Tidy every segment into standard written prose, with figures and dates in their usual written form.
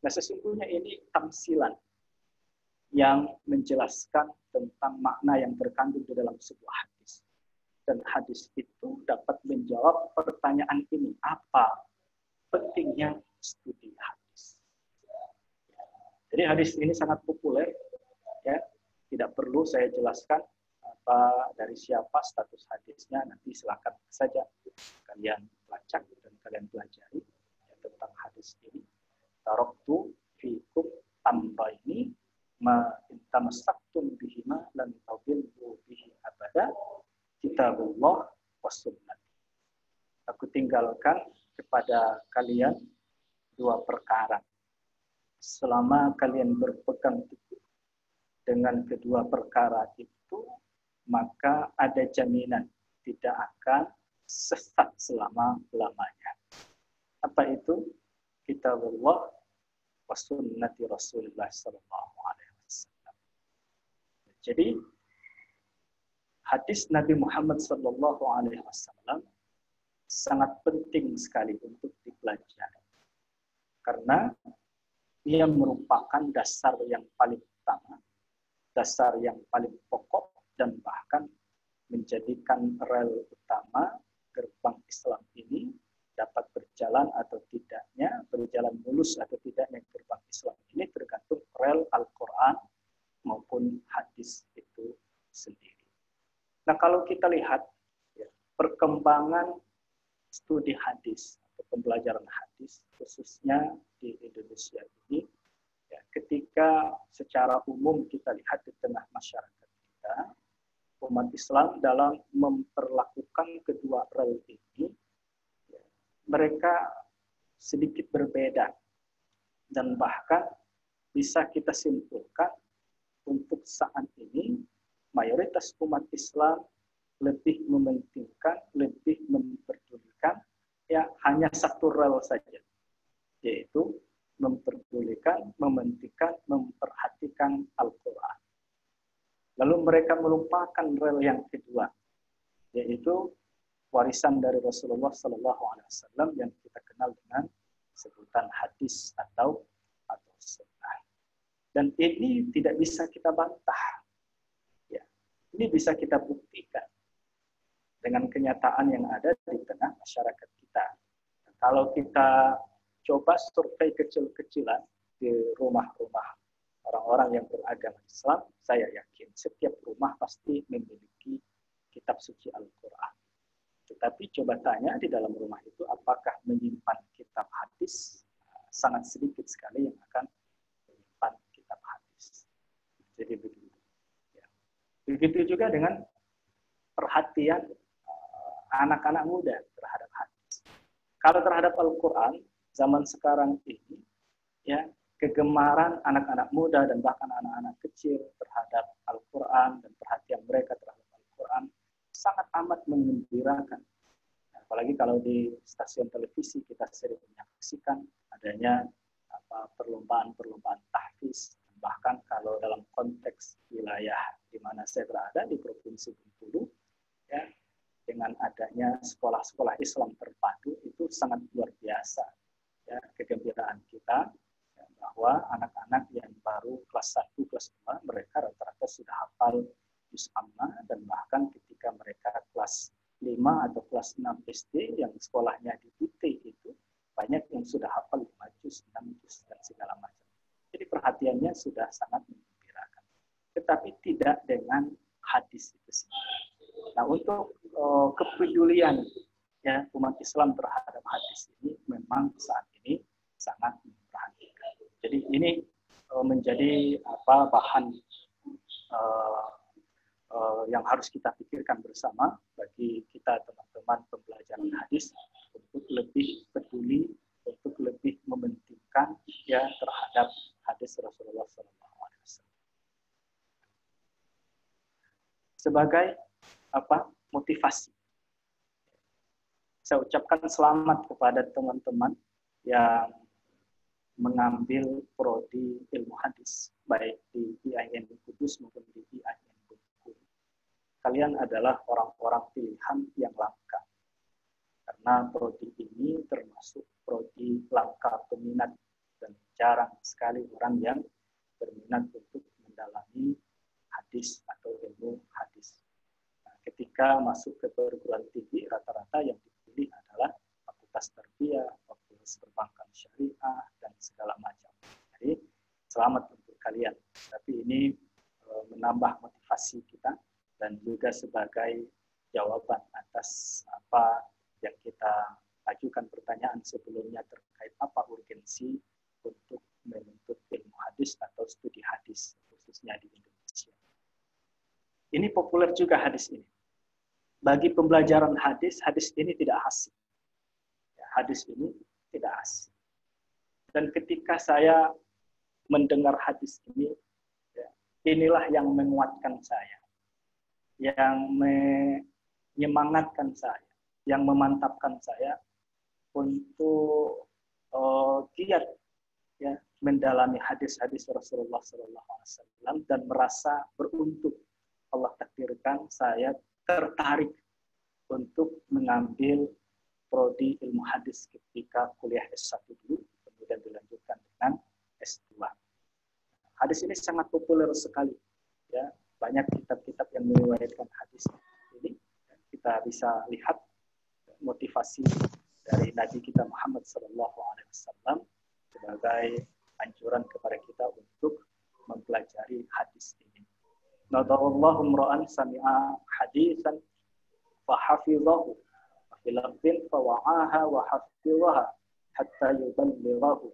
Nah, sesungguhnya ini tamsilan yang menjelaskan tentang makna yang terkandung di dalam sebuah hadis. Dan hadis itu dapat menjawab pertanyaan ini, apa pentingnya studi hadis. Jadi hadis ini sangat populer, ya. Tidak perlu saya jelaskan apa dari siapa status hadisnya, nanti silakan saja kalian pelacak dan kalian pelajari ya, tentang hadis ini. Taraktu fikum amrayni ma intamassaktum bihima lan tadillu bihi abada, kitabullah was sunnah. Aku tinggalkan kepada kalian dua perkara. Selama kalian berpegang teguh dengan kedua perkara itu, maka ada jaminan tidak akan sesat selama-lamanya. Apa itu? Kitabullah wa sunnati Rasulullah sallallahu alaihi wasallam. Jadi hadis Nabi Muhammad sallallahu alaihi wasallam sangat penting sekali untuk dipelajari. Karena ia merupakan dasar yang paling utama, dasar yang paling pokok, dan bahkan menjadikan rel utama gerbang Islam ini dapat berjalan atau tidaknya, berjalan mulus atau tidaknya gerbang Islam ini tergantung rel Al-Quran maupun hadis itu sendiri. Nah, kalau kita lihat ya, perkembangan studi hadis atau pembelajaran hadis khususnya di Indonesia ini, ya, ketika secara umum kita lihat di tengah masyarakat kita, umat Islam dalam memperlakukan kedua rel ini, ya, mereka sedikit berbeda dan bahkan bisa kita simpulkan untuk saat ini mayoritas umat Islam lebih mementingkan, lebih memperdulikan ya hanya satu rel saja, yaitu memperdulikan, mementingkan, memperhatikan Al-Quran. Lalu mereka melupakan rel yang kedua, yaitu warisan dari Rasulullah SAW yang kita kenal dengan sebutan hadis atau sunnah. Dan ini tidak bisa kita bantah. Ya, ini bisa kita buktikan dengan kenyataan yang ada di tengah masyarakat kita. Kalau kita coba survei kecil-kecilan di rumah-rumah orang-orang yang beragama Islam, saya yakin setiap rumah pasti memiliki kitab suci Al-Quran. Tetapi coba tanya di dalam rumah itu apakah menyimpan kitab hadis, sangat sedikit sekali yang akan menyimpan kitab hadis. Jadi begitu. Ya. Begitu juga dengan perhatian anak-anak muda terhadap hadis. Kalau terhadap Al-Quran, zaman sekarang ini, ya, kegemaran anak-anak muda dan bahkan anak-anak kecil terhadap Al-Quran dan perhatian mereka terhadap Al-Quran sangat amat menggembirakan. Apalagi kalau di stasiun televisi kita sering menyaksikan adanya perlombaan-perlombaan tahfiz. Bahkan kalau dalam konteks wilayah di mana saya berada di Provinsi Bengkulu, ya, dengan adanya sekolah-sekolah Islam terpadu itu sangat luar biasa. Ya, kegembiraan kita ya, bahwa anak-anak yang baru kelas 1, kelas 2, mereka rata-rata sudah hafal juz amma, dan bahkan ketika mereka kelas 5 atau kelas 6 SD yang sekolahnya di IT itu, banyak yang sudah hafal 5 juz, 6 juz, dan segala macam. Jadi perhatiannya sudah sangat menggembirakan. Tetapi tidak dengan hadis itu sendiri. Nah, untuk kepedulian ya umat Islam terhadap hadis ini memang saat ini sangat memperhatikan. Jadi ini menjadi bahan yang harus kita pikirkan bersama bagi kita teman-teman pembelajaran hadis untuk lebih peduli, untuk lebih mementingkan ya terhadap hadis Rasulullah SAW. Sebagai motivasi, saya ucapkan selamat kepada teman-teman yang mengambil prodi ilmu hadis baik di IAIN Kudus maupun di IAIN Bengkulu. Kalian adalah orang-orang pilihan yang langka karena prodi ini termasuk prodi langka peminat dan jarang sekali orang yang berminat untuk mendalami hadis atau ilmu hadis. Nah, ketika masuk ke perguruan tinggi, rata-rata yang dipilih adalah fakultas tarbiyah, fakultas perbankan syariah, dan segala macam. Jadi, selamat untuk kalian. Tapi ini menambah motivasi kita dan juga sebagai jawaban atas apa yang kita ajukan pertanyaan sebelumnya terkait apa urgensi untuk menuntut ilmu hadis atau studi hadis, khususnya di Indonesia. Ini populer juga hadis ini. Bagi pembelajaran hadis, hadis ini tidak asing. Ya, hadis ini tidak asing. Dan ketika saya mendengar hadis ini, ya, inilah yang menguatkan saya, yang menyemangatkan saya, yang memantapkan saya untuk giat ya mendalami hadis-hadis Rasulullah SAW dan merasa beruntung Allah takdirkan saya tertarik untuk mengambil prodi ilmu hadis ketika kuliah S1 dulu, kemudian dilanjutkan dengan S2. Hadis ini sangat populer sekali, ya banyak kitab-kitab yang meriwayatkan hadis ini. Kita bisa lihat motivasi dari Nabi kita Muhammad SAW sebagai anjuran kepada kita untuk mempelajari hadis ini. Nadarallahu imra'an sami'a hadisan fa hafizahu wa fil lafdhin fa wa'aha wa hafizaha hatta yuballighahu.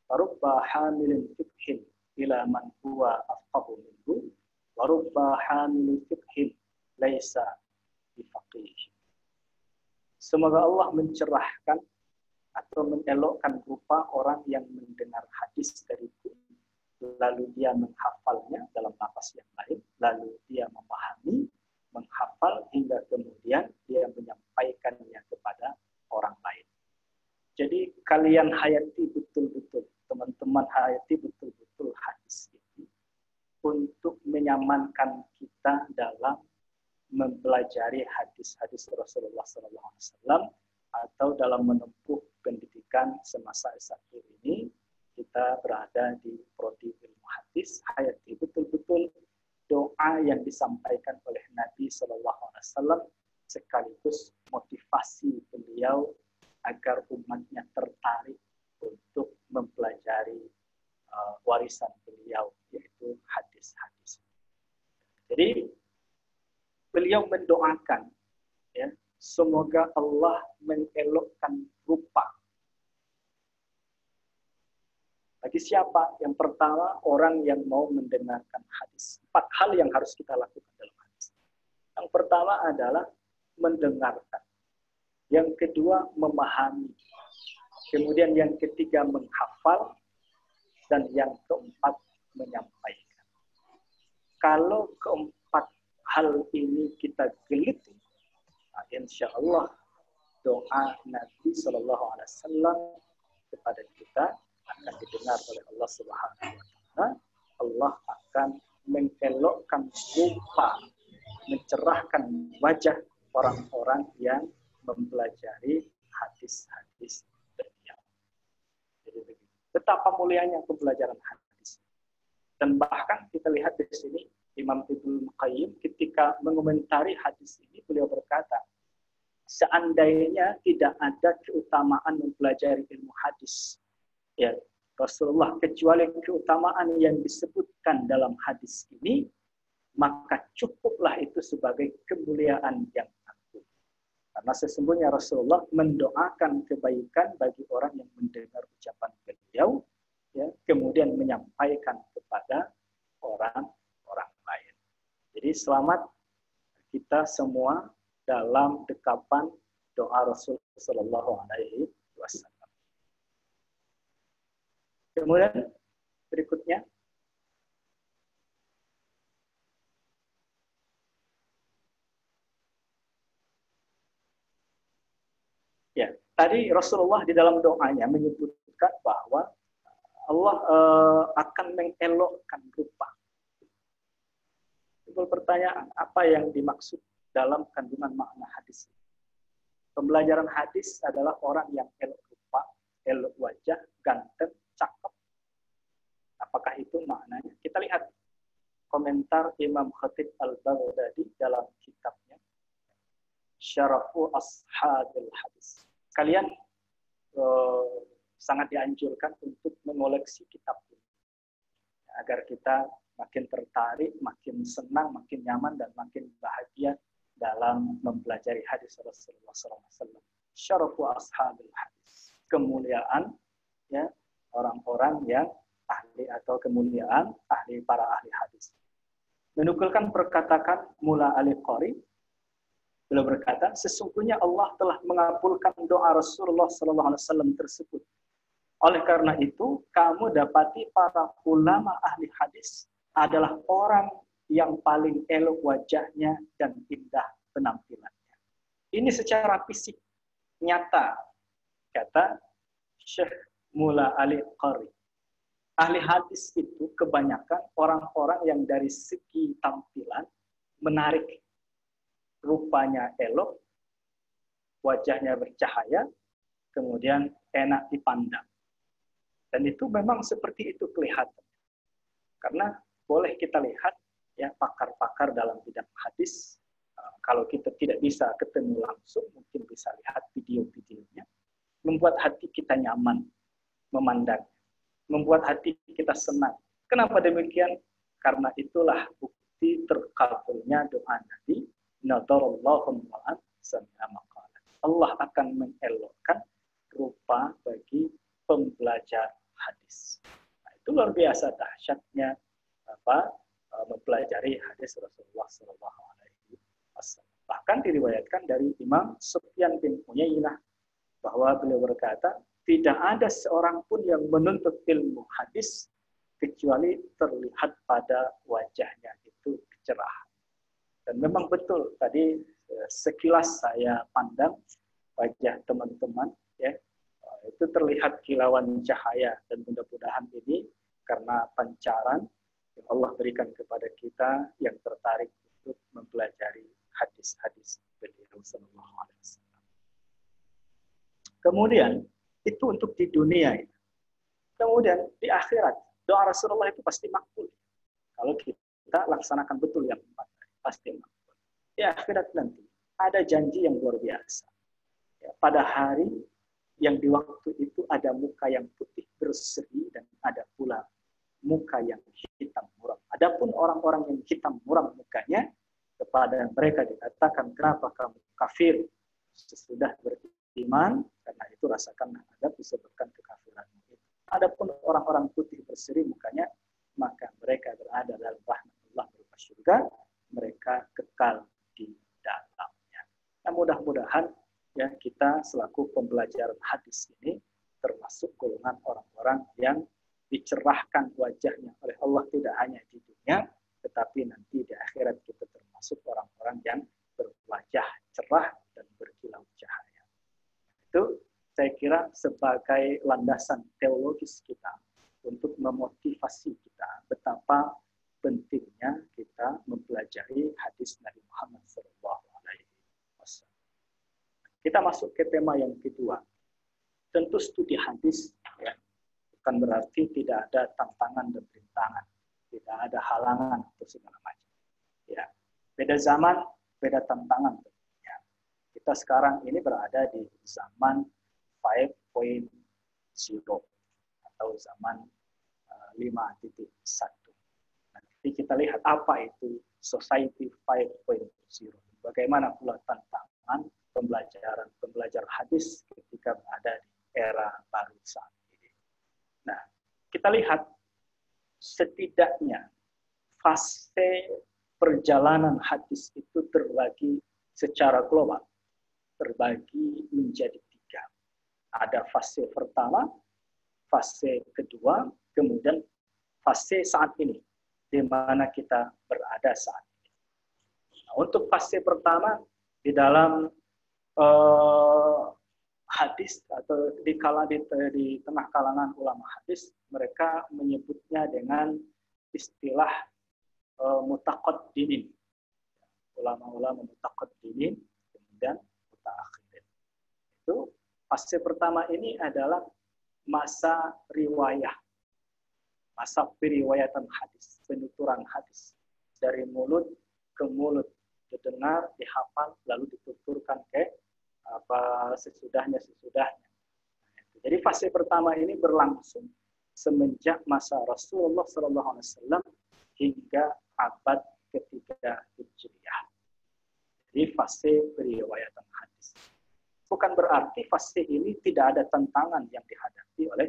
Farubba hamilin fiqhin ila man huwa afqahu minhu wa rubba hamilin fiqhin laisa bifaqih. Semoga Allah mencerahkan atau mengelokkan rupa orang yang mendengar hadis dariku, lalu dia menghafalnya dalam nafas yang lain, lalu dia memahami, menghafal, hingga kemudian dia menyampaikannya kepada orang lain. Jadi kalian hayati betul-betul, teman-teman hayati betul-betul hadis ini untuk menyamankan kita dalam mempelajari hadis-hadis Rasulullah SAW atau dalam menempuh pendidikan semasa S1 ini. Kita berada di prodi ilmu hadis, hayati betul-betul doa yang disampaikan oleh Nabi SAW sekaligus motivasi beliau agar umatnya tertarik untuk mempelajari warisan beliau, yaitu hadis-hadis. Jadi beliau mendoakan, ya, semoga Allah mengelokkan rupa. Bagi siapa? Yang pertama, orang yang mau mendengarkan hadis. 4 hal yang harus kita lakukan dalam hadis. Yang pertama adalah mendengarkan. Yang kedua, memahami. Kemudian yang ketiga, menghafal. Dan yang keempat, menyampaikan. Kalau keempat hal ini kita geliti, nah, insya Allah doa Nabi SAW kepada kita akan didengar oleh Allah Subhanahu wa Ta'ala. Allah akan mengelokkan rupa, mencerahkan wajah orang-orang yang mempelajari hadis-hadis beliau. Jadi betapa mulianya pembelajaran hadis. Dan bahkan kita lihat di sini Imam Ibnu Qayyim ketika mengomentari hadis ini, beliau berkata, seandainya tidak ada keutamaan mempelajari ilmu hadis, ya Rasulullah, kecuali keutamaan yang disebutkan dalam hadis ini, maka cukuplah itu sebagai kemuliaan yang agung. Karena sesungguhnya Rasulullah mendoakan kebaikan bagi orang yang mendengar ucapan beliau, ya, kemudian menyampaikan kepada orang-orang lain. Jadi selamat kita semua dalam dekapan doa Rasulullah SAW. Kemudian berikutnya, ya, tadi Rasulullah di dalam doanya menyebutkan bahwa Allah akan mengelokkan rupa. Timbul pertanyaan, apa yang dimaksud dalam kandungan makna hadis? Pembelajaran hadis adalah orang yang elok rupa, elok wajah, ganteng, cakep, komentar Imam Khatib Al-Baghdadi dalam kitabnya Syarafu Ashabil Hadis. Kalian sangat dianjurkan untuk mengoleksi kitab ini agar kita makin tertarik, makin senang, makin nyaman, dan makin bahagia dalam mempelajari hadis Rasulullah SAW. Syarafu Ashabil Hadis, kemuliaan ya orang-orang yang ahli atau kemuliaan ahli para ahli hadis. Menukilkan perkataan Mula Al-Qari, beliau berkata, sesungguhnya Allah telah mengabulkan doa Rasulullah SAW tersebut. Oleh karena itu, kamu dapati para ulama ahli hadis adalah orang yang paling elok wajahnya dan indah penampilannya. Ini secara fisik nyata, kata Syekh Mula Al-Qari. Ahli hadis itu kebanyakan orang-orang yang dari segi tampilan menarik, rupanya elok, wajahnya bercahaya, kemudian enak dipandang. Dan itu memang seperti itu kelihatan. Karena boleh kita lihat ya pakar-pakar dalam bidang hadis, kalau kita tidak bisa ketemu langsung, mungkin bisa lihat video-videonya, membuat hati kita nyaman memandang, membuat hati kita senang. Kenapa demikian? Karena itulah bukti terkabulnya doa Nabi, nadarallahu ma'an sami'a maqalat. Allah akan mengelokkan rupa bagi pembelajar hadis. Nah, itu luar biasa dahsyatnya mempelajari hadis Rasulullah SAW. Bahkan diriwayatkan dari Imam Sufyan bin Uyainah bahwa beliau berkata, tidak ada seorang pun yang menuntut ilmu hadis kecuali terlihat pada wajahnya itu kecerahan. Dan memang betul tadi sekilas saya pandang wajah teman-teman ya, itu terlihat kilauan cahaya, dan mudah-mudahan ini karena pancaran yang Allah berikan kepada kita yang tertarik untuk mempelajari hadis-hadis beliau sallallahu alaihi wasallam. Kemudian itu untuk di dunia ini. Kemudian di akhirat, doa Rasulullah itu pasti makbul. Kalau kita laksanakan betul yang empat, pasti makbul. Di akhirat nanti ada janji yang luar biasa. Ya, pada hari yang di waktu itu ada muka yang putih berseri dan ada pula muka yang hitam muram. Adapun orang-orang yang hitam muram mukanya, kepada mereka dikatakan, kenapa kamu kafir sesudah beriman? Karena itu rasakan azab disebabkan kekafiranmu itu. Adapun orang-orang putih berseri mukanya, maka mereka berada dalam rahmat Allah berupa surga, mereka kekal di dalamnya. Nah, mudah-mudahan ya kita selaku pembelajaran hadis ini termasuk golongan orang-orang yang dicerahkan wajahnya oleh Allah tidak hanya di dunia, tetapi nanti di akhirat kita termasuk orang-orang yang berwajah cerah dan berkilau cahaya. Itu saya kira sebagai landasan teologis kita untuk memotivasi kita betapa pentingnya kita mempelajari hadis Nabi Muhammad SAW. Kita masuk ke tema yang kedua. Tentu studi hadis ya, bukan berarti tidak ada tantangan dan rintangan, tidak ada halangan atau segala macam. Ya, beda zaman, beda tantangan tentunya. Kita sekarang ini berada di zaman 5.0 atau zaman 5.1. Nanti kita lihat apa itu society 5.0. Bagaimana pula tantangan pembelajaran hadis ketika berada di era baru saat ini. Nah, kita lihat setidaknya fase perjalanan hadis itu terbagi secara global, terbagi menjadi 3. Ada fase pertama, fase kedua, kemudian fase saat ini, di mana kita berada saat ini. Nah, untuk fase pertama, di dalam hadis atau di tengah kalangan ulama hadis, mereka menyebutnya dengan istilah mutaqaddinin. Ulama-ulama mutaqaddinin, kemudian mutaakhirin. Itu fase pertama ini adalah masa riwayah, masa periwayatan hadis, penuturan hadis. dari mulut ke mulut, didengar, dihafal, lalu dituturkan ke sesudahnya. Jadi fase pertama ini berlangsung semenjak masa Rasulullah SAW hingga abad ketiga Hijriah. Jadi fase periwayatan hadis. Bukan berarti fase ini tidak ada tantangan yang dihadapi oleh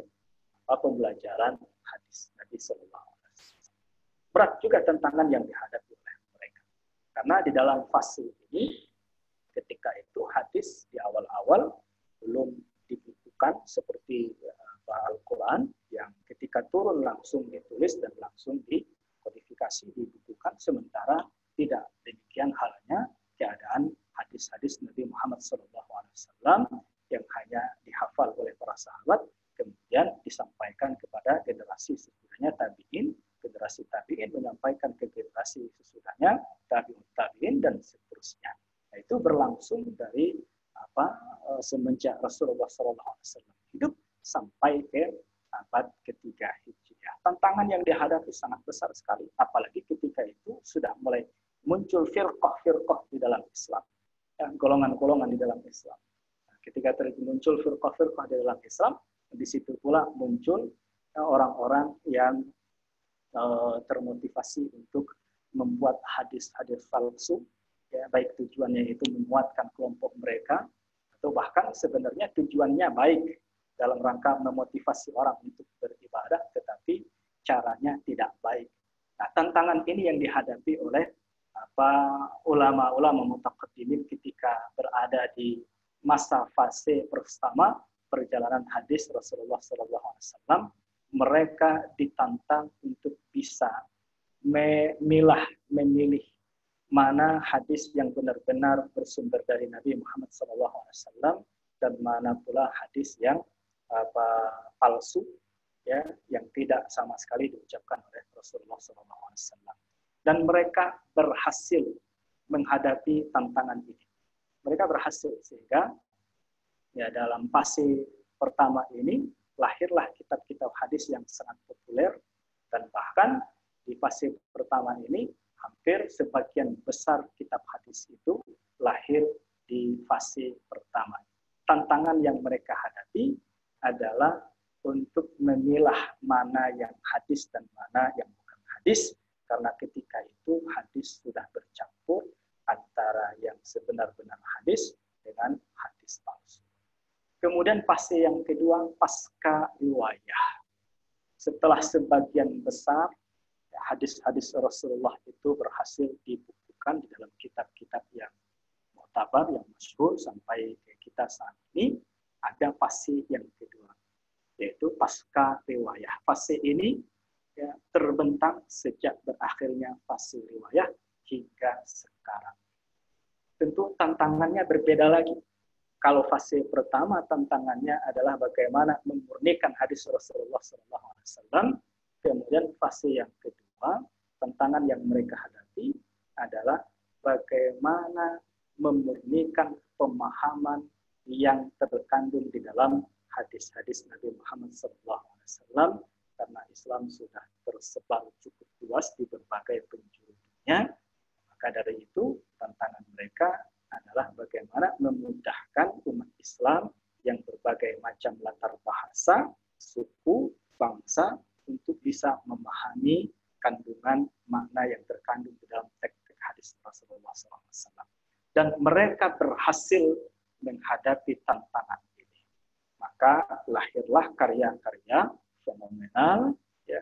pembelajaran hadis Nabi SAW. Berat juga tantangan yang dihadapi oleh mereka. Karena di dalam fase ini, ketika itu hadis di awal-awal belum dibukukan seperti Al-Quran, yang ketika turun langsung ditulis dan langsung dikodifikasi, dibukukan, sementara tidak demikian halnya keadaan hadis-hadis Nabi Muhammad SAW yang hanya dihafal oleh para sahabat, kemudian disampaikan kepada generasi sesudahnya tabi'in, generasi tabi'in menyampaikan ke generasi sesudahnya tabi'in dan seterusnya. Nah, itu berlangsung dari semenjak Rasulullah SAW hidup sampai ke abad ketiga Hijriah. Tantangan yang dihadapi sangat besar sekali, apalagi ketika itu sudah mulai muncul firqah-firqah di dalam Islam, golongan-golongan di dalam Islam. Nah, ketika muncul firqah-firqah di dalam Islam, di situ pula muncul orang-orang yang termotivasi untuk membuat hadis-hadis palsu, ya, baik tujuannya itu menguatkan kelompok mereka, atau bahkan sebenarnya tujuannya baik dalam rangka memotivasi orang untuk beribadah, tetapi caranya tidak baik. Nah, tantangan ini yang dihadapi oleh ulama-ulama mutaqaddimin ketika berada di masa fase pertama perjalanan hadis Rasulullah SAW. Mereka ditantang untuk bisa memilih mana hadis yang benar-benar bersumber dari Nabi Muhammad SAW dan mana pula hadis yang palsu, ya, yang tidak sama sekali diucapkan oleh Rasulullah SAW. Dan mereka berhasil menghadapi tantangan ini. Mereka berhasil sehingga ya dalam fase pertama ini lahirlah kitab-kitab hadis yang sangat populer, dan bahkan di fase pertama ini hampir sebagian besar kitab hadis itu lahir di fase pertama. Tantangan yang mereka hadapi adalah untuk memilah mana yang hadis dan mana yang bukan hadis, karena ketika itu hadis sudah bercampur antara yang sebenar-benar hadis dengan hadis palsu. Kemudian fase yang kedua, pasca riwayah. Setelah sebagian besar hadis-hadis Rasulullah itu berhasil dibukukan di dalam kitab-kitab yang mu'tabar, yang masyhur sampai ke kita saat ini, ada fase yang kedua, yaitu pasca riwayah. Fase ini ya, terbentang sejak berakhirnya fase riwayah hingga sekarang. Tentu tantangannya berbeda lagi. Kalau fase pertama tantangannya adalah bagaimana memurnikan hadis Rasulullah SAW. Kemudian fase yang kedua, tantangan yang mereka hadapi adalah bagaimana memurnikan pemahaman yang terkandung di dalam hadis-hadis Nabi Muhammad SAW, karena Islam sudah tersebar cukup luas di berbagai penjuru dunia. Maka dari itu tantangan mereka adalah bagaimana memudahkan umat Islam yang berbagai macam latar bahasa, suku, bangsa untuk bisa memahami kandungan makna yang terkandung di dalam teks-teks hadis Rasulullah SAW. Dan mereka berhasil menghadapi tantangan ini. Maka lahirlah karya-karya fenomenal, ya,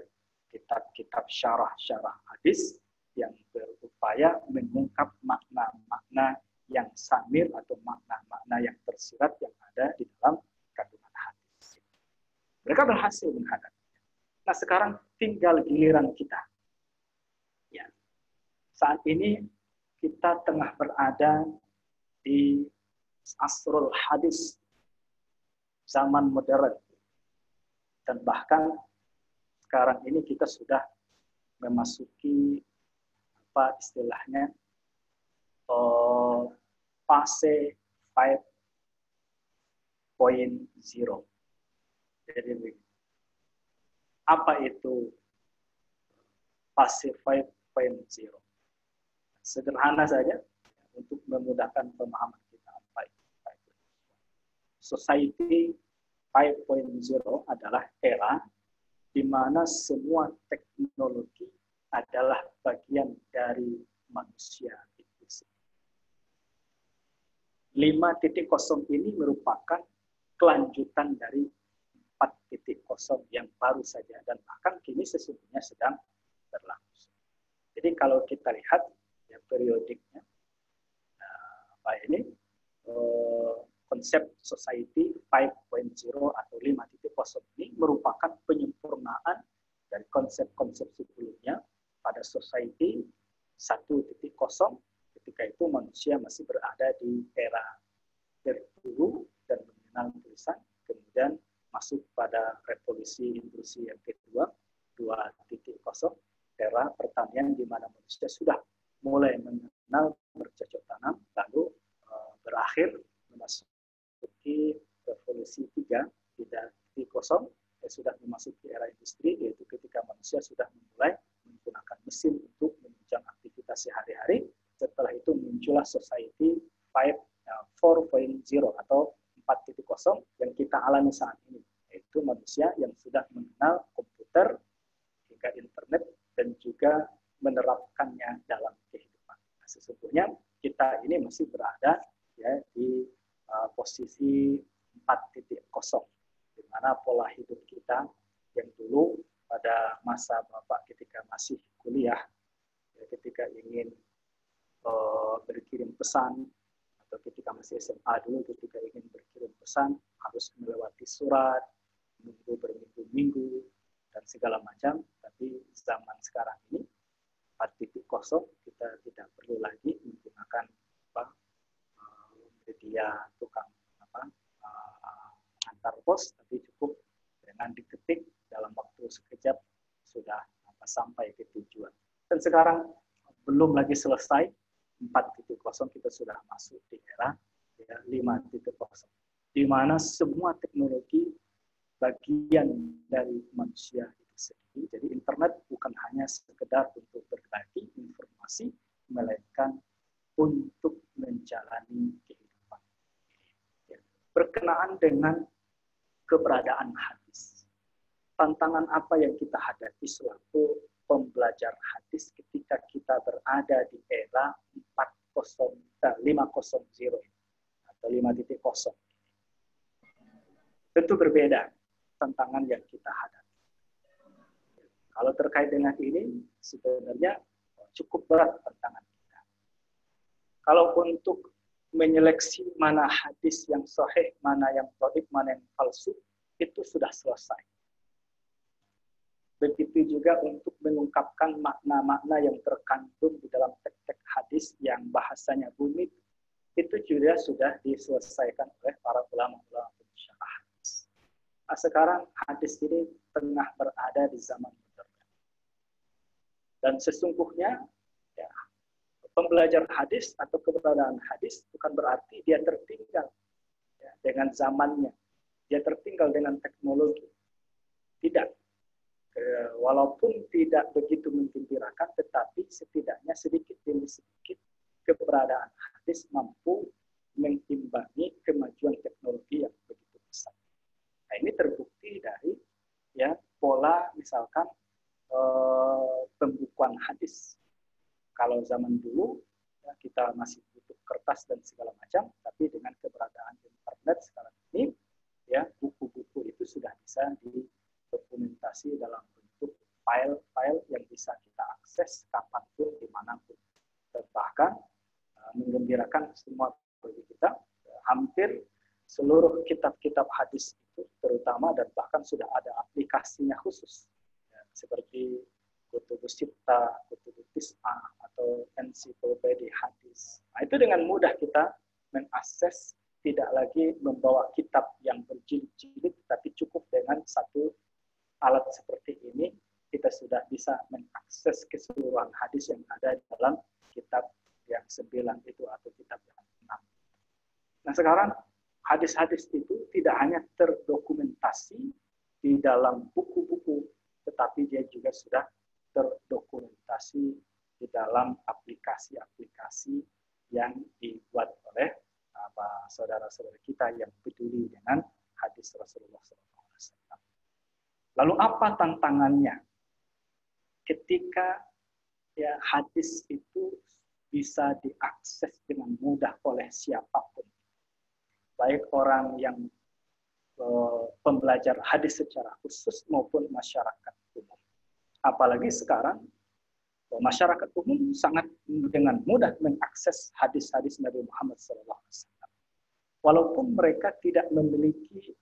kitab-kitab syarah-syarah hadis yang berupaya mengungkap makna-makna yang samir atau makna-makna yang tersirat yang ada di dalam kandungan hadis. Mereka berhasil menghadapinya. Nah, sekarang tinggal giliran kita. Ya. Saat ini kita tengah berada di asrul hadis, zaman modern. Dan bahkan sekarang ini kita sudah memasuki apa istilahnya fase 5.0. Jadi apa itu fase 5.0? Sederhana saja untuk memudahkan pemahaman kita apa itu. Society 5.0 adalah era di mana semua teknologi adalah bagian dari manusia itu sendiri. 5.0 ini merupakan kelanjutan dari 4.0 yang baru saja dan bahkan kini sesungguhnya sedang berlangsung. Jadi kalau kita lihat ya, periodiknya, konsep society 5.0 atau 5.0 ini merupakan penyempurnaan dari konsep-konsep sebelumnya pada society 1.0 ketika itu manusia masih berada di era berburu dan mengenal tulisan, kemudian masuk pada revolusi industri yang kedua 2.0, era pertanian di mana manusia sudah mulai mengenal bercocok tanam, lalu berakhir memasuki revolusi 3.0 yang sudah memasuki era industri, yaitu ketika manusia sudah mulai menggunakan mesin untuk menunjang aktivitas sehari-hari. Setelah itu muncullah society 4.0 atau 4.0 yang kita alami saat ini, yaitu manusia yang sudah mengenal komputer hingga internet dan juga menerapkannya dalam kehidupan. Nah, sesungguhnya kita ini masih berada ya di posisi 4.0, di mana pola hidup kita yang dulu pada masa Bapak ketika masih kuliah, ya, ketika ingin berkirim pesan, atau ketika masih SMA dulu ketika ingin berkirim pesan harus melewati surat, menunggu berminggu-minggu dan segala macam. Tapi zaman sekarang ini 4.0 kita tidak perlu lagi menggunakan media tukang antar pos, tapi cukup dengan diketik dalam waktu sekejap sudah sampai ke tujuan. Dan sekarang belum lagi selesai 4.0, kita sudah masuk di era 5.0, di mana semua teknologi bagian dari manusia itu sendiri. Jadi internet bukan hanya sekedar untuk berbagi informasi, melainkan untuk menjalani kehidupan. Berkenaan dengan keberadaan hadis, tantangan apa yang kita hadapi selaku pembelajar hadis ketika kita berada di era 5.0 atau 5.0? Tentu berbeda tantangan yang kita hadapi. Kalau terkait dengan ini, sebenarnya cukup berat tantangan kita. Kalau untuk menyeleksi mana hadis yang sahih, mana yang dhaif, mana yang palsu, itu sudah selesai. Begitu juga untuk mengungkapkan makna-makna yang terkandung di dalam teks-teks hadis yang bahasanya rumit, itu juga sudah diselesaikan oleh para ulama-ulama pensyarah hadis. Nah, sekarang hadis ini tengah berada di zaman modern. Dan sesungguhnya ya, pembelajar hadis atau keberadaan hadis bukan berarti dia tertinggal ya, dengan zamannya, dia tertinggal dengan teknologi. Tidak. Walaupun tidak begitu menggembirakan, tetapi setidaknya sedikit demi sedikit keberadaan hadis mampu mengimbangi kemajuan teknologi yang begitu besar. Nah, ini terbukti dari ya pola misalkan pembukuan hadis. Kalau zaman dulu ya, kita masih butuh kertas dan segala macam, tapi dengan keberadaan internet sekarang ini ya buku-buku itu sudah bisa didokumentasi dalam bentuk file-file yang bisa kita akses kapanpun, dimanapun. Dan bahkan menggembirakan semua bagi kita, hampir seluruh kitab-kitab hadis itu terutama dan bahkan sudah ada aplikasinya khusus ya, seperti Kutubus Sittah, Kutubus Tis'ah atau ensiklopedia hadis. Nah, itu dengan mudah kita mengakses, tidak lagi membawa kitab yang berjilid-jilid, tapi cukup dengan satu alat seperti ini kita sudah bisa mengakses keseluruhan hadis yang ada di dalam kitab yang 9 itu atau kitab yang 6. Nah, sekarang hadis-hadis itu tidak hanya terdokumentasi di dalam buku-buku, tetapi dia juga sudah terdokumentasi di dalam aplikasi-aplikasi aplikasi yang dibuat oleh saudara-saudara kita yang peduli dengan hadis Rasulullah SAW. Lalu apa tantangannya ketika ya hadis itu bisa diakses dengan mudah oleh siapapun, baik orang yang pembelajar hadis secara khusus maupun masyarakat umum. Apalagi sekarang masyarakat umum sangat dengan mudah mengakses hadis-hadis Nabi Muhammad SAW. Walaupun mereka tidak memiliki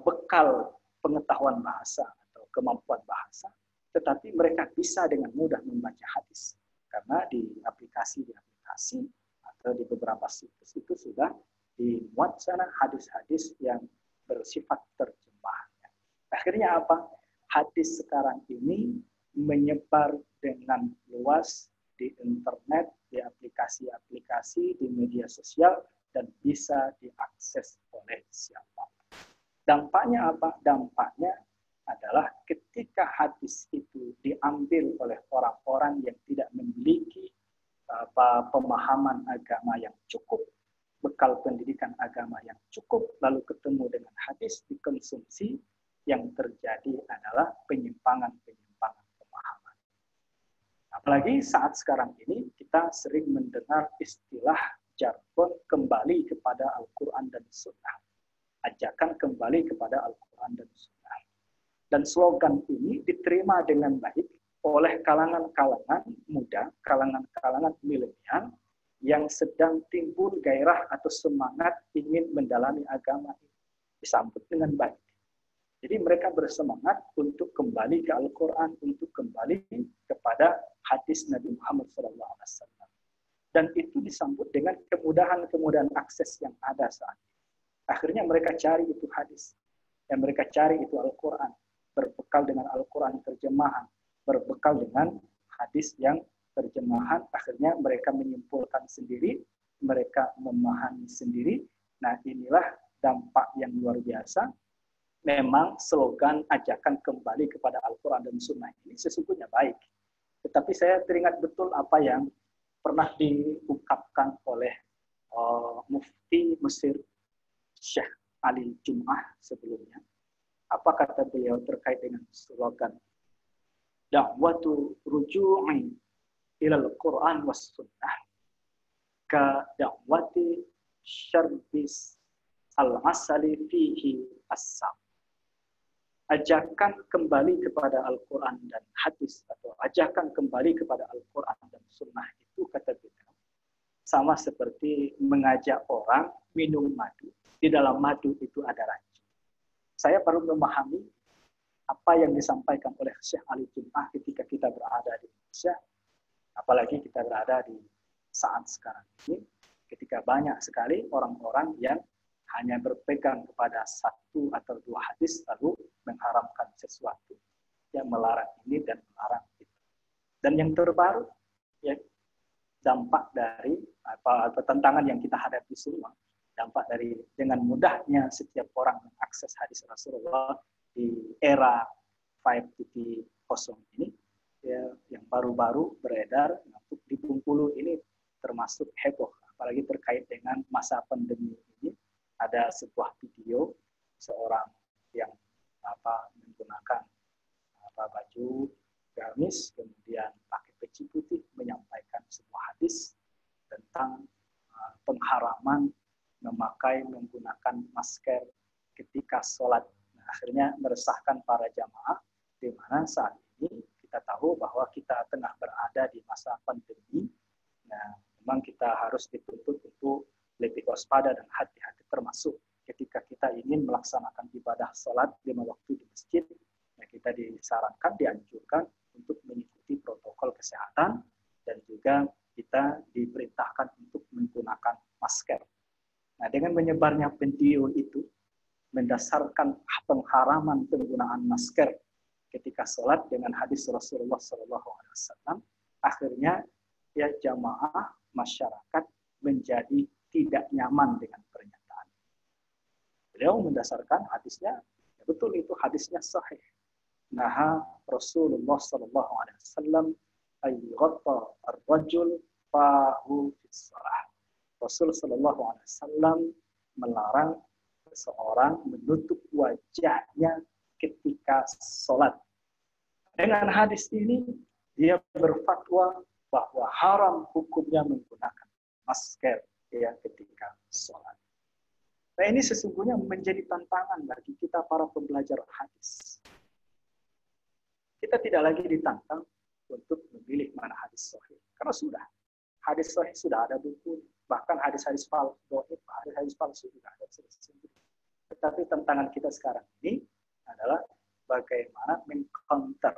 bekal pengetahuan bahasa atau kemampuan bahasa, tetapi mereka bisa dengan mudah membaca hadis. Karena di aplikasi atau di beberapa situs itu sudah dimuat sana hadis-hadis yang bersifat terjemahan. Akhirnya apa? Hadis sekarang ini menyebar dengan luas di internet, di aplikasi-aplikasi, di media sosial, dan bisa diakses oleh siapa. Dampaknya apa? Dampaknya adalah ketika hadis itu diambil oleh orang-orang yang tidak memiliki pemahaman agama yang cukup, bekal pendidikan agama yang cukup, lalu ketemu dengan hadis dikonsumsi, yang terjadi adalah penyimpangan-penyimpangan pemahaman. Apalagi saat sekarang ini kita sering mendengar istilah jargon kembali kepada Al-Quran dan Sunnah. Ajakan kembali kepada Al-Quran dan Sunnah. Dan slogan ini diterima dengan baik oleh kalangan-kalangan muda, kalangan-kalangan milenial yang sedang timbul gairah atau semangat ingin mendalami agama ini. Disambut dengan baik. Jadi mereka bersemangat untuk kembali ke Al-Quran, untuk kembali kepada hadis Nabi Muhammad SAW. Dan itu disambut dengan kemudahan-kemudahan akses yang ada saat ini. Akhirnya mereka cari itu hadis. Yang mereka cari itu Al-Quran. Berbekal dengan Al-Quran terjemahan. Berbekal dengan hadis yang terjemahan. Akhirnya mereka menyimpulkan sendiri. Mereka memahami sendiri. Nah, inilah dampak yang luar biasa. Memang slogan ajakan kembali kepada Al-Quran dan Sunnah ini sesungguhnya baik. Tetapi saya teringat betul apa yang pernah diungkapkan oleh Mufti Mesir, Syekh Ali Jum'ah sebelumnya. Apa kata beliau terkait dengan slogan da'watu ruju'i ilal Quran was Sunnah ka da'wati syarbis al-asali fihi as-sam. Ajakan kembali kepada Al-Quran dan hadis, atau ajakan kembali kepada Al-Quran dan Sunnah itu, kata beliau, sama seperti mengajak orang minum madu. Di dalam madu itu ada racun. Saya baru memahami apa yang disampaikan oleh Syekh Ali Jum'ah ketika kita berada di Indonesia, apalagi kita berada di saat sekarang ini, ketika banyak sekali orang-orang yang hanya berpegang kepada satu atau dua hadis lalu mengharamkan sesuatu, yang melarang ini dan melarang itu. Dan yang terbaru, ya, dampak dari atau tantangan yang kita hadapi semua, dampak dari dengan mudahnya setiap orang mengakses hadis Rasulullah di era 5.0 ini, ya, yang baru-baru beredar untuk di Bengkulu ini termasuk heboh, apalagi terkait dengan masa pandemi ini. Ada sebuah video seorang yang menggunakan baju gamis, kemudian pakai peci putih, menyampaikan sebuah hadis tentang pengharaman menggunakan masker ketika sholat. Nah, akhirnya meresahkan para jamaah, di mana saat ini kita tahu bahwa kita tengah berada di masa pandemi. Nah, memang kita harus dituntut untuk lebih waspada dan hati-hati, termasuk ketika kita ingin melaksanakan ibadah sholat 5 waktu di masjid. Nah, kita disarankan, dianjurkan untuk mengikuti protokol kesehatan, dan juga kita diperintahkan untuk menggunakan masker. Nah, dengan menyebarnya video itu, mendasarkan pengharaman penggunaan masker ketika sholat dengan hadis Rasulullah SAW, akhirnya ya jamaah masyarakat menjadi tidak nyaman dengan pernyataan. Beliau mendasarkan hadisnya, ya betul itu hadisnya sahih. Naha Rasulullah SAW ayyughatta ar-rajul fahu fis shalah. Rasul sallallahu alaihi wasallam melarang seseorang menutup wajahnya ketika sholat. Dengan hadis ini dia berfatwa bahwa haram hukumnya menggunakan masker ya ketika sholat. Nah, ini sesungguhnya menjadi tantangan bagi kita para pembelajar hadis. Kita tidak lagi ditantang untuk memilih mana hadis sahih. Karena sudah. Hadis sahih sudah ada buku. Bahkan hadis-hadis palsu juga ada. Tetapi tantangan kita sekarang ini adalah bagaimana meng-counter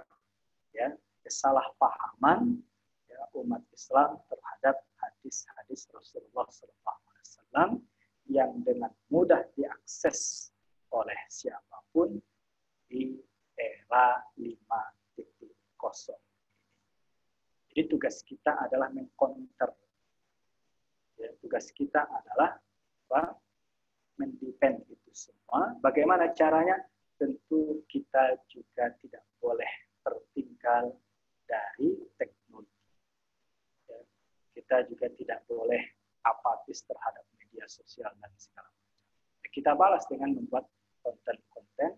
ya, kesalahpahaman ya, umat Islam terhadap hadis-hadis Rasulullah SAW yang dengan mudah diakses oleh siapapun di era 5.0. Jadi tugas kita adalah meng-counter. Ya, tugas kita adalah apa? Mendefend itu semua. Bagaimana caranya? Tentu kita juga tidak boleh tertinggal dari teknologi. Ya, kita juga tidak boleh apatis terhadap media sosial dan segala macam. Kita balas dengan membuat konten-konten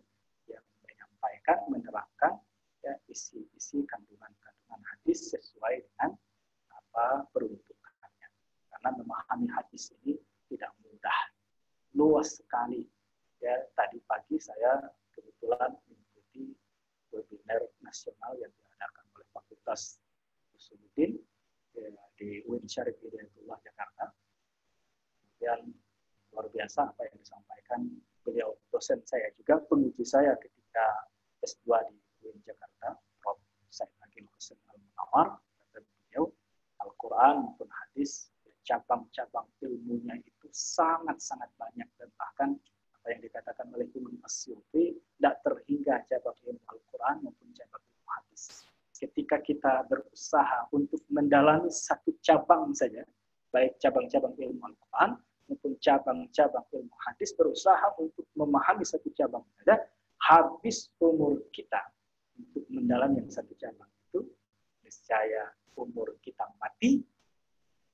yang menyampaikan, menerangkan ya, isi-isi kandungan-kandungan hadis sesuai dengan apa peruntukannya. Karena memahami hadis ini tidak mudah, luas sekali. Ya, tadi pagi saya kebetulan mengikuti webinar nasional yang diadakan oleh Fakultas Usuluddin ya, di UIN Syarif Hidayatullah Jakarta. Kemudian luar biasa apa yang disampaikan beliau, dosen saya juga, penguji saya ketika S2 di UIN Jakarta, Prof. Said Agil Hussein Al-Munawar, kata beliau, Al-Quran maupun hadis, cabang-cabang ilmunya itu sangat-sangat banyak, dan bahkan apa yang dikatakan oleh Imam Asyuti, tidak terhingga cabang ilmu Al-Quran maupun cabang ilmu hadis. Ketika kita berusaha untuk mendalami satu cabang saja, baik cabang-cabang ilmu Al-Quran maupun cabang-cabang ilmu hadis, berusaha untuk memahami satu cabang saja, habis umur kita untuk mendalami yang satu cabang itu, niscaya umur kita mati,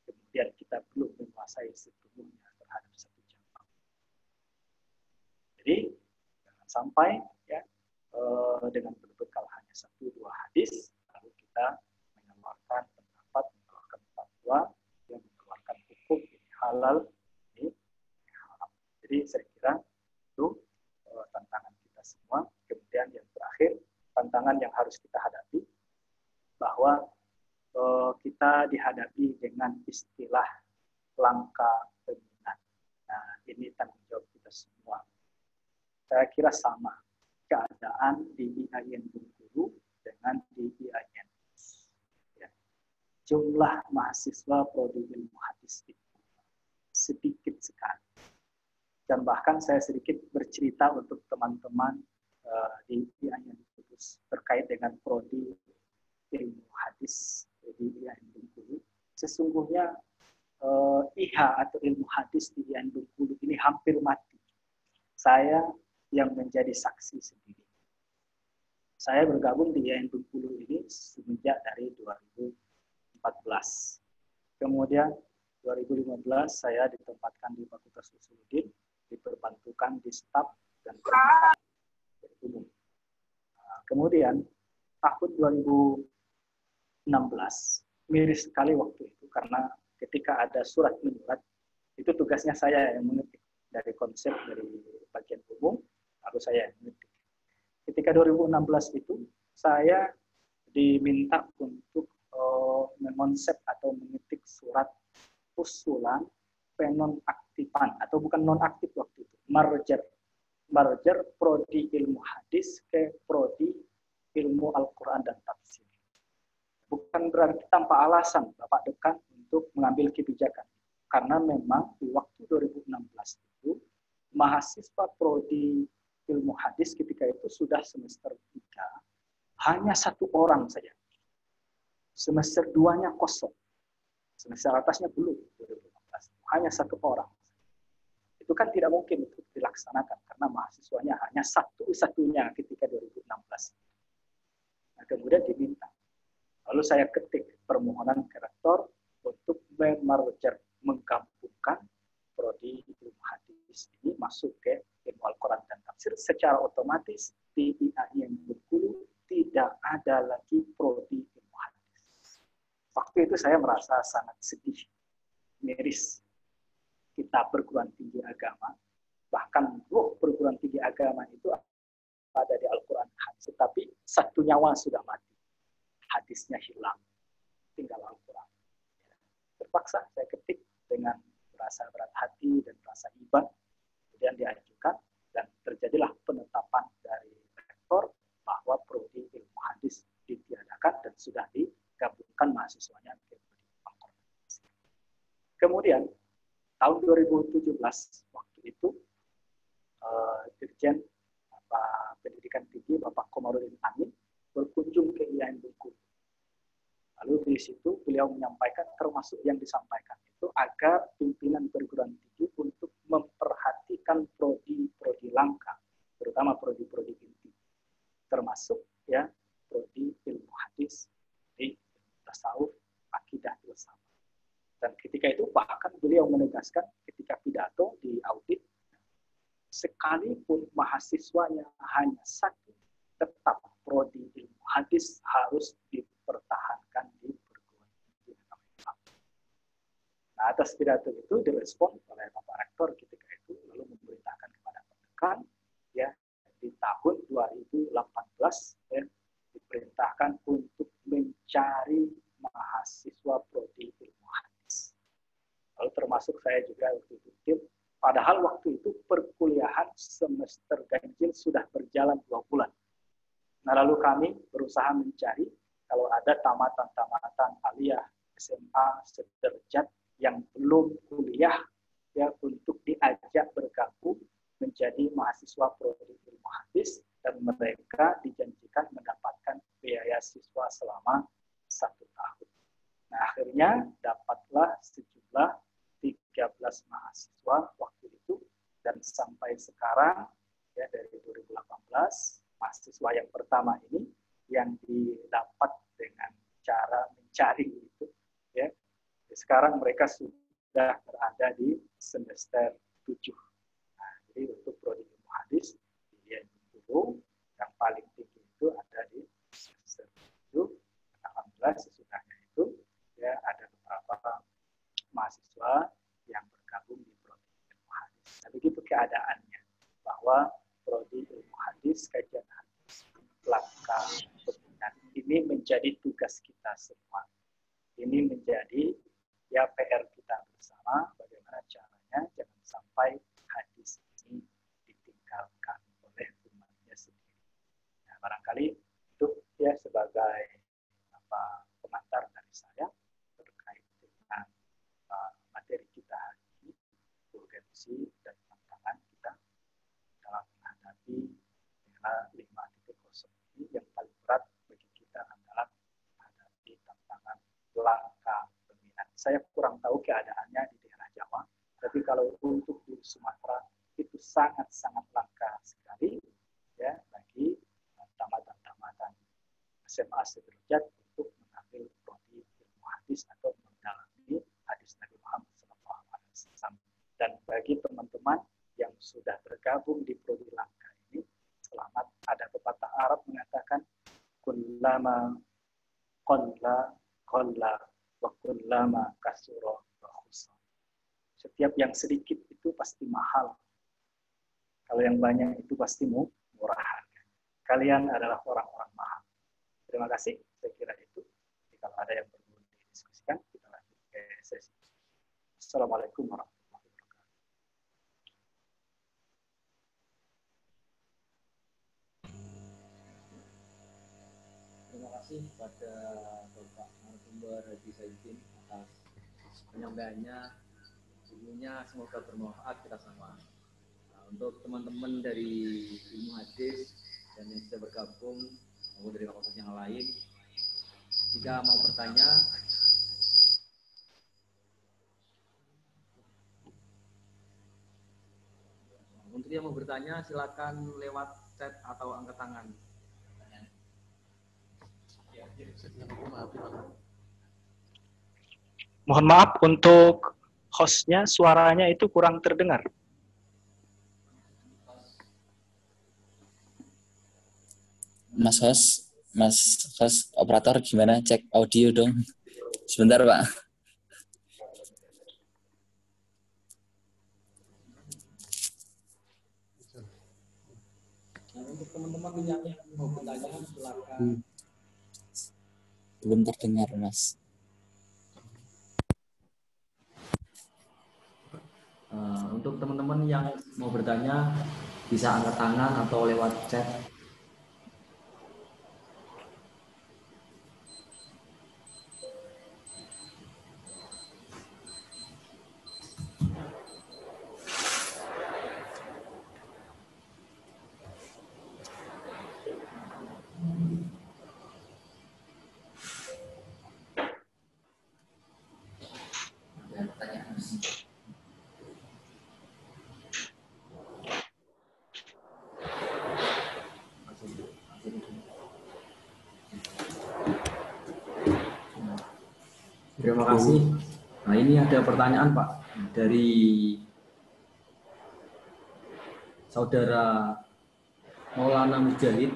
kemudian kita belum menguasai sepenuhnya terhadap satu cabang. Jadi jangan sampai ya dengan berbekal hanya 1-2 hadis lalu kita mengeluarkan pendapat, mengeluarkan fatwa yang mengeluarkan hukum ini halal, ini haram. Jadi saya kira itu tantangan kita semua. Kemudian yang terakhir, tantangan yang harus kita hadapi bahwa kita dihadapi dengan istilah langka peminat. Nah, ini tanggung jawab kita semua. Saya kira sama keadaan di IAIN Bengkulu dengan di IAIN. Ya. Jumlah mahasiswa prodi ilmu hadis itu sedikit sekali. Dan bahkan saya sedikit bercerita untuk teman-teman di IAIN Kudus terkait dengan prodi ilmu hadis di IAIN Bengkulu. Sesungguhnya IHA atau ilmu hadis di IAIN Bengkulu ini hampir mati. Saya yang menjadi saksi sendiri. Saya bergabung di IAIN Bengkulu ini semenjak dari 2014. Kemudian 2015 saya ditempatkan di Fakultas Usuluddin, diperbantukan di staf dan umum. Kemudian tahun 2016 miris sekali waktu itu, karena ketika ada surat menyurat itu tugasnya saya yang mengetik dari konsep dari bagian umum, lalu saya yang mengetik. Ketika 2016 itu saya diminta untuk mengonsep atau mengetik surat usulan penonaktifan, atau bukan nonaktif waktu itu, merger prodi ilmu hadis ke prodi ilmu Al-Quran dan tafsir. Bukan berarti tanpa alasan Bapak Dekan untuk mengambil kebijakan. Karena memang di waktu 2016 itu, mahasiswa prodi ilmu hadis ketika itu sudah semester 3, hanya 1 orang saja. Semester 2-nya kosong. Semester atasnya belum, 2016. Hanya 1 orang. Itu kan tidak mungkin untuk dilaksanakan, karena mahasiswanya hanya satu-satunya ketika 2016. Nah, kemudian diminta. Lalu saya ketik permohonan ke rektor untuk memerger, menggabungkan prodi ilmu hadis ini masuk ke ilmu Al-Quran dan tafsir. Secara otomatis di IAIN Bengkulu tidak ada lagi prodi ilmu hadis. Waktu itu saya merasa sangat sedih, miris. Kita perguruan tinggi agama, bahkan perguruan tinggi agama itu ada di Al-Quran hadis, tapi satu nyawa sudah mati, hadisnya hilang, tinggal Al-Quran. Terpaksa saya ketik dengan rasa berat hati dan rasa iba, kemudian diajukan dan terjadilah penetapan dari rektor bahwa prodi ilmu hadis ditiadakan dan sudah digabungkan mahasiswanya ke Al-Quran. Kemudian tahun 2017 waktu itu Dirjen Pendidikan Tinggi Bapak Komarudin Amin berkunjung ke IAIN Bengkulu. Lalu di situ beliau menyampaikan, termasuk yang disampaikan itu agar pimpinan perguruan tinggi untuk memperhatikan prodi-prodi langka, terutama prodi-prodi inti, termasuk ya prodi ilmu hadis, di tasawuf, akidah filsafat. Dan ketika itu bahkan beliau menegaskan ketika pidato di audit, sekalipun mahasiswanya hanya satu, tetap prodi ilmu hadis harus dipertahankan di perguruan tinggi agama Islam. Nah, atas pidato itu direspon oleh Bapak Rektor ketika itu, lalu memerintahkan kepada pendekan, ya di tahun 2018 ya, diperintahkan untuk mencari mahasiswa prodi ilmu hadis. Lalu termasuk saya juga waktu itu. Padahal waktu itu perkuliahan semester ganjil sudah berjalan 2 bulan. Nah, lalu kami berusaha mencari kalau ada tamatan-tamatan aliyah SMA sederajat yang belum kuliah ya untuk diajak bergabung menjadi mahasiswa prodi ilmu hadis dan mereka dijanjikan mendapatkan biaya siswa selama 1 tahun. Nah, akhirnya dapatlah sejumlah 13 mahasiswa waktu itu dan sampai sekarang ya dari 2018 mahasiswa yang pertama ini yang didapat dengan cara mencari itu ya. Sekarang mereka sudah berada di semester 7. Nah, jadi untuk prodi ilmu hadis di Bengkulu yang paling tinggi itu ada di semester 7. Alhamdulillah sesudahnya itu ya ada beberapa mahasiswa yang bergabung di prodi ilmu hadis. Nah, begitu keadaannya bahwa prodi ilmu hadis, kajian hadis, langka pembinaan ini menjadi tugas kita semua. Ini menjadi ya PR kita bersama, bagaimana caranya jangan sampai hadis ini ditinggalkan oleh umatnya sendiri. Nah, barangkali itu ya sebagai pengantar dari saya terkait dengan materi kita hari ini, urgensi dan tantangan kita dalam menghadapi era 5.0 ini. Yang paling berat bagi kita adalah menghadapi tantangan langka peminat. Saya kurang tahu keadaannya di daerah Jawa, tapi kalau untuk di Sumatera itu sangat-sangat langka sekali ya bagi tamatan-tamatan SMA sederajat untuk mengambil prodi ilmu hadis atau mendalami hadis Nabi Muhammad SAW. Dan bagi teman-teman yang sudah bergabung di prodi langka ini, selamat. Ada pepatah Arab mengatakan kullama qalla wa kullama kasura wa khusra. Setiap yang sedikit itu pasti mahal. Kalau yang banyak itu pasti murah. Kalian adalah orang-orang mahal. Terima kasih. Saya kira itu. Kalau ada yang perlu didiskusikan, kita lanjut ke sesi. Assalamualaikum warahmatullahi wabarakatuh. Terima kasih kepada Bapak Narasumber Haji Saidin atas penyampaiannya. Ilmunya semoga bermanfaat kita semua. Nah, untuk teman-teman dari ilmu hadis dan yang sudah bergabung maupun dari fakultas yang lain, jika mau bertanya, untuk yang mau bertanya silakan lewat chat atau angkat tangan. Mohon maaf untuk hostnya, suaranya itu kurang terdengar. Mas host operator gimana? Cek audio dong. Sebentar, Pak. Nah, untuk teman-teman yang mau bertanya, silakan. Belum terdengar, Mas. Untuk teman-teman yang mau bertanya, bisa angkat tangan atau lewat chat. Terima kasih. Nah, ini ada pertanyaan, Pak, dari Saudara Maulana Mujahid,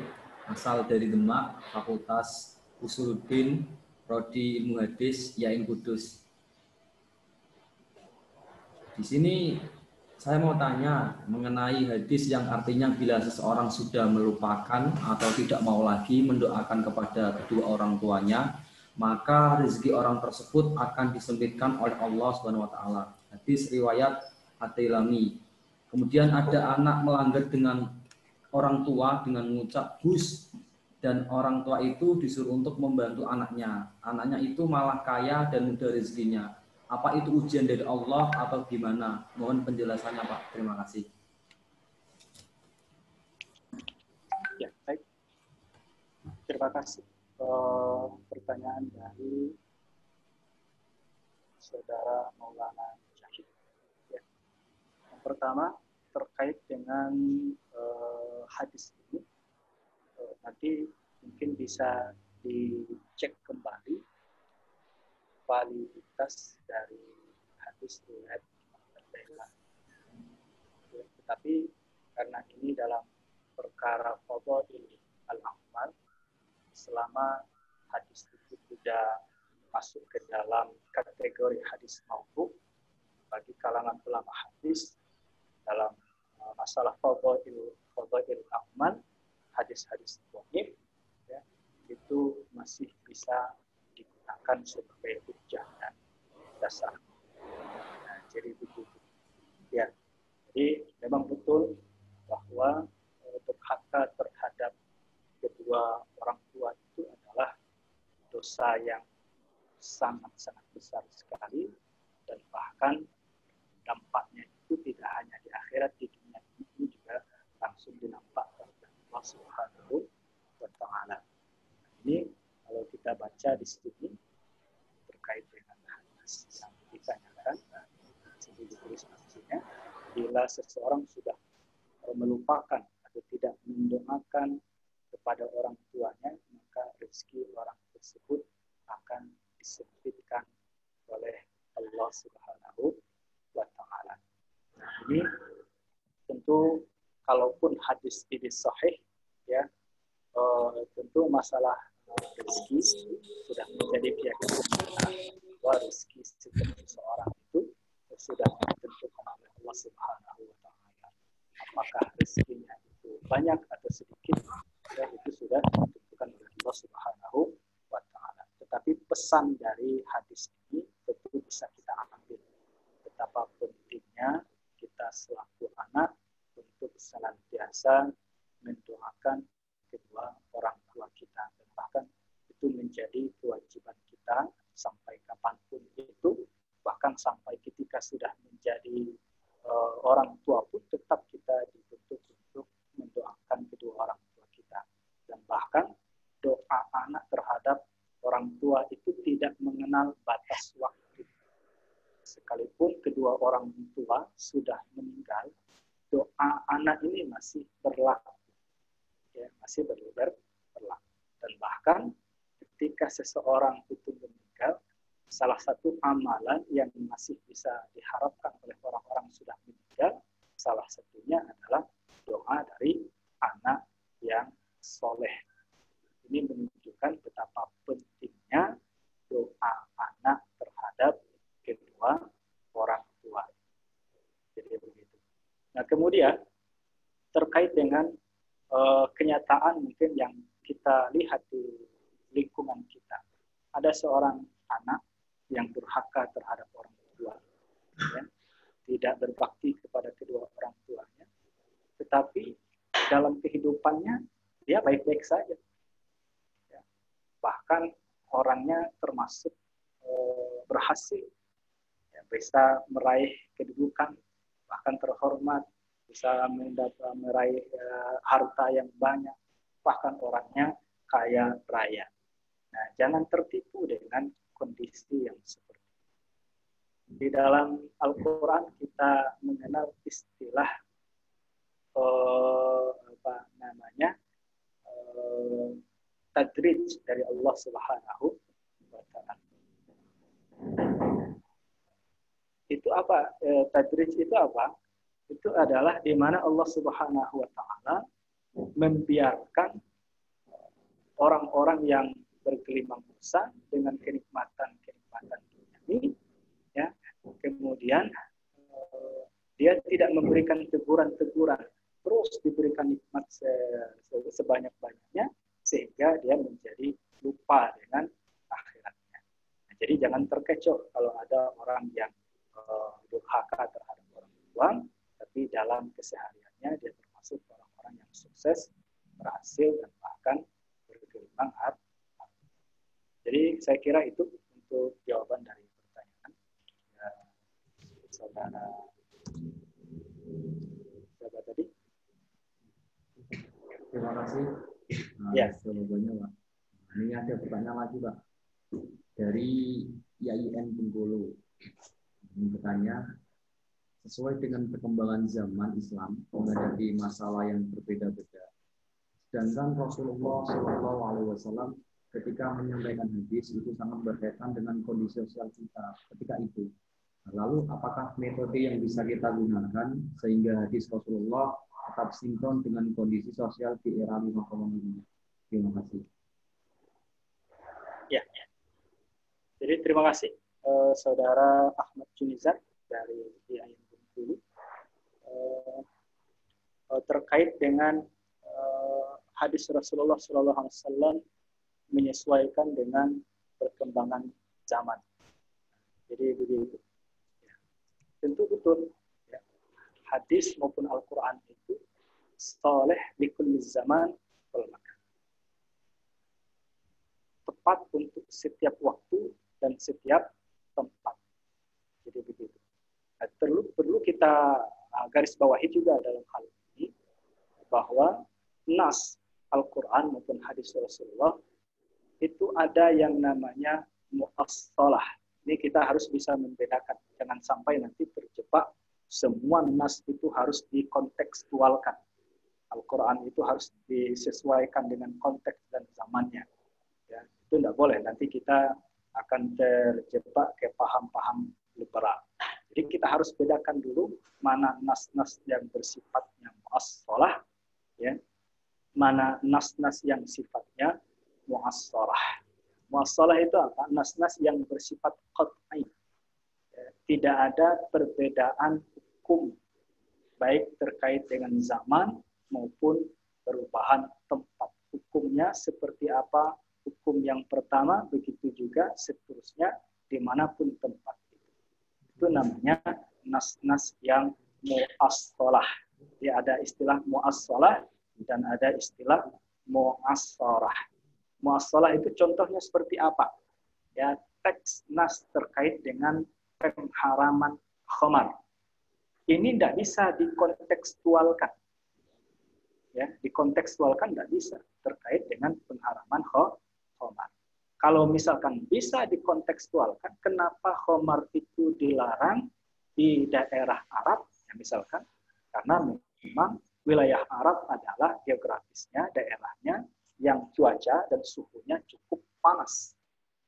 asal dari Demak, Fakultas Usuluddin, Prodi Ilmu Hadis, YAIN Kudus. Di sini saya mau tanya mengenai hadis yang artinya bila seseorang sudah melupakan atau tidak mau lagi mendoakan kepada kedua orang tuanya, maka rezeki orang tersebut akan disempitkan oleh Allah SWT. Hadis riwayat At-Tailami. Kemudian ada anak melanggar dengan orang tua dengan mengucap Gus, dan orang tua itu disuruh untuk membantu anaknya. Anaknya itu malah kaya dan mudah rezekinya. Apa itu ujian dari Allah atau gimana? Mohon penjelasannya, Pak. Terima kasih. Ya, baik. Terima kasih. Pertanyaan dari Saudara Maulana Mujahid. Ya. Yang pertama terkait dengan hadis ini, nanti mungkin bisa dicek kembali validitas dari hadis riwayat At-Tailami. Tetapi karena ini dalam perkara fadhail al-amal, selama hadis itu tidak masuk ke dalam kategori hadis mauquf, bagi kalangan ulama hadis dalam masalah fadhail amal, hadis-hadis dhaif, ya, itu masih bisa digunakan sebagai hujjah dan dasar. Nah, jadi begitu. Ya, jadi memang betul bahwa durhaka terhadap kedua orang tua itu adalah dosa yang sangat-sangat besar sekali, dan bahkan dampaknya itu tidak hanya di akhirat, di dunia ini juga langsung dinampak oleh Allah Subhanahu wa Ta'ala. Ini kalau kita baca di sini terkait dengan hadis yang ditanyakan, sini ditulis maksudnya, bila seseorang sudah melupakan atau tidak mendoakan kepada orang tuanya, maka rezeki orang tersebut akan disempitkan oleh Allah Subhanahu wa Ta'ala. Nah, ini tentu kalaupun hadis ini sahih, ya, tentu masalah rezeki sudah menjadi keyakinan kita bahwa rezeki setiap seseorang itu sudah ditentukan oleh Allah Subhanahu wa Ta'ala. Apakah rezekinya itu banyak atau sedikit, ya, itu sudah ditentukan oleh Allah Subhanahu wa Ta'ala. Tetapi pesan dari hadis ini tentu bisa kita ambil betapa pentingnya kita selaku anak untuk senantiasa mendoakan kedua orang tua kita, dan bahkan itu menjadi kewajiban kita sampai kapanpun itu, bahkan sampai ketika sudah menjadi orang tua pun tetap kita dituntut untuk mendoakan kedua orang tua kita. Dan bahkan doa anak terhadap orang tua itu tidak mengenal batas waktu. Sekalipun kedua orang tua sudah meninggal, doa anak ini masih berlaku, ya, masih berlaku. Dan bahkan ketika seseorang itu meninggal, salah satu amalan yang masih bisa diharapkan oleh orang-orang sudah meninggal, salah satunya adalah doa dari anak yang soleh. Ini menunjukkan betapa pentingnya doa anak terhadap kedua orang tua. Jadi begitu. Nah, kemudian terkait dengan kenyataan mungkin yang kita lihat di lingkungan kita. Ada seorang anak yang durhaka terhadap orang tua, ya, tidak berbakti kepada kedua orang tuanya, tetapi dalam kehidupannya dia baik-baik saja. Ya. Bahkan orangnya termasuk berhasil, ya, bisa meraih kedudukan, bahkan terhormat, bisa meraih harta yang banyak, bahkan orangnya kaya raya. Nah, jangan tertipu dengan kondisi yang seperti itu. Di dalam Al-Quran kita mengenal istilah tadrij dari Allah Subhanahu wa Ta'ala. Itu apa? Tadrij itu apa? Itu adalah di mana Allah Subhanahu wa Ta'ala membiarkan orang-orang yang bergelimang bursa dengan kenikmatan duniawi, ya. Kemudian dia tidak memberikan teguran-teguran, terus diberikan nikmat sebanyak-banyaknya sehingga dia menjadi lupa dengan akhiratnya. Nah, jadi jangan terkecoh kalau ada orang yang durhaka terhadap orang tua, tapi dalam kesehariannya dia termasuk orang-orang yang sukses, berhasil, dan bahkan bergelimang harta. Jadi saya kira itu untuk jawaban dari pertanyaan ya, saudara tadi. Terima kasih. Ya. Jawabannya, Pak. Ini ada pertanyaan lagi, Pak. Dari IAIN Bengkulu. Ini bertanya, sesuai dengan perkembangan zaman Islam menghadapi masalah yang berbeda-beda. Sedangkan Rasulullah SAW ketika menyampaikan hadis itu sangat berkaitan dengan kondisi sosial kita ketika itu. Lalu apakah metode yang bisa kita gunakan sehingga hadis Rasulullah tetap sinkron dengan kondisi sosial di era 5,0 ini? Terima kasih. Ya. Jadi terima kasih saudara Ahmad Junizar dari IAIN Bengkulu terkait dengan hadis Rasulullah SAW menyesuaikan dengan perkembangan zaman. Jadi begitu. Ya. Tentu betul. Ya. Hadis maupun Al-Quran itu saleh di kulli zaman wal makan. Tepat untuk setiap waktu dan setiap tempat. Jadi begitu. Nah, perlu kita garis bawahi juga dalam hal ini bahwa nas Al-Quran maupun hadis Rasulullah itu ada yang namanya muassalah. Ini kita harus bisa membedakan. Jangan sampai nanti terjebak semua nas itu harus dikontekstualkan. Al-Quran itu harus disesuaikan dengan konteks dan zamannya. Ya, itu tidak boleh. Nanti kita akan terjebak ke paham-paham liberal. Jadi kita harus bedakan dulu mana nas-nas yang bersifatnya muassalah, ya, mana nas-nas yang sifatnya muassarah. Muassalah itu apa? Nas-nas yang bersifat qat'i. Tidak ada perbedaan hukum baik terkait dengan zaman maupun perubahan tempat. Hukumnya seperti apa? Hukum yang pertama, begitu juga seterusnya dimanapun tempat itu. Itu namanya nas-nas yang muassalah. Jadi ada istilah muassalah dan ada istilah muassarah. Muassalah itu contohnya seperti apa? Ya, teks nas terkait dengan pengharaman khamar. Ini tidak bisa dikontekstualkan. Ya, dikontekstualkan tidak bisa terkait dengan pengharaman khamar. Kalau misalkan bisa dikontekstualkan, kenapa khamar itu dilarang di daerah Arab? Ya, misalkan karena memang wilayah Arab adalah geografisnya, daerahnya yang cuaca dan suhunya cukup panas.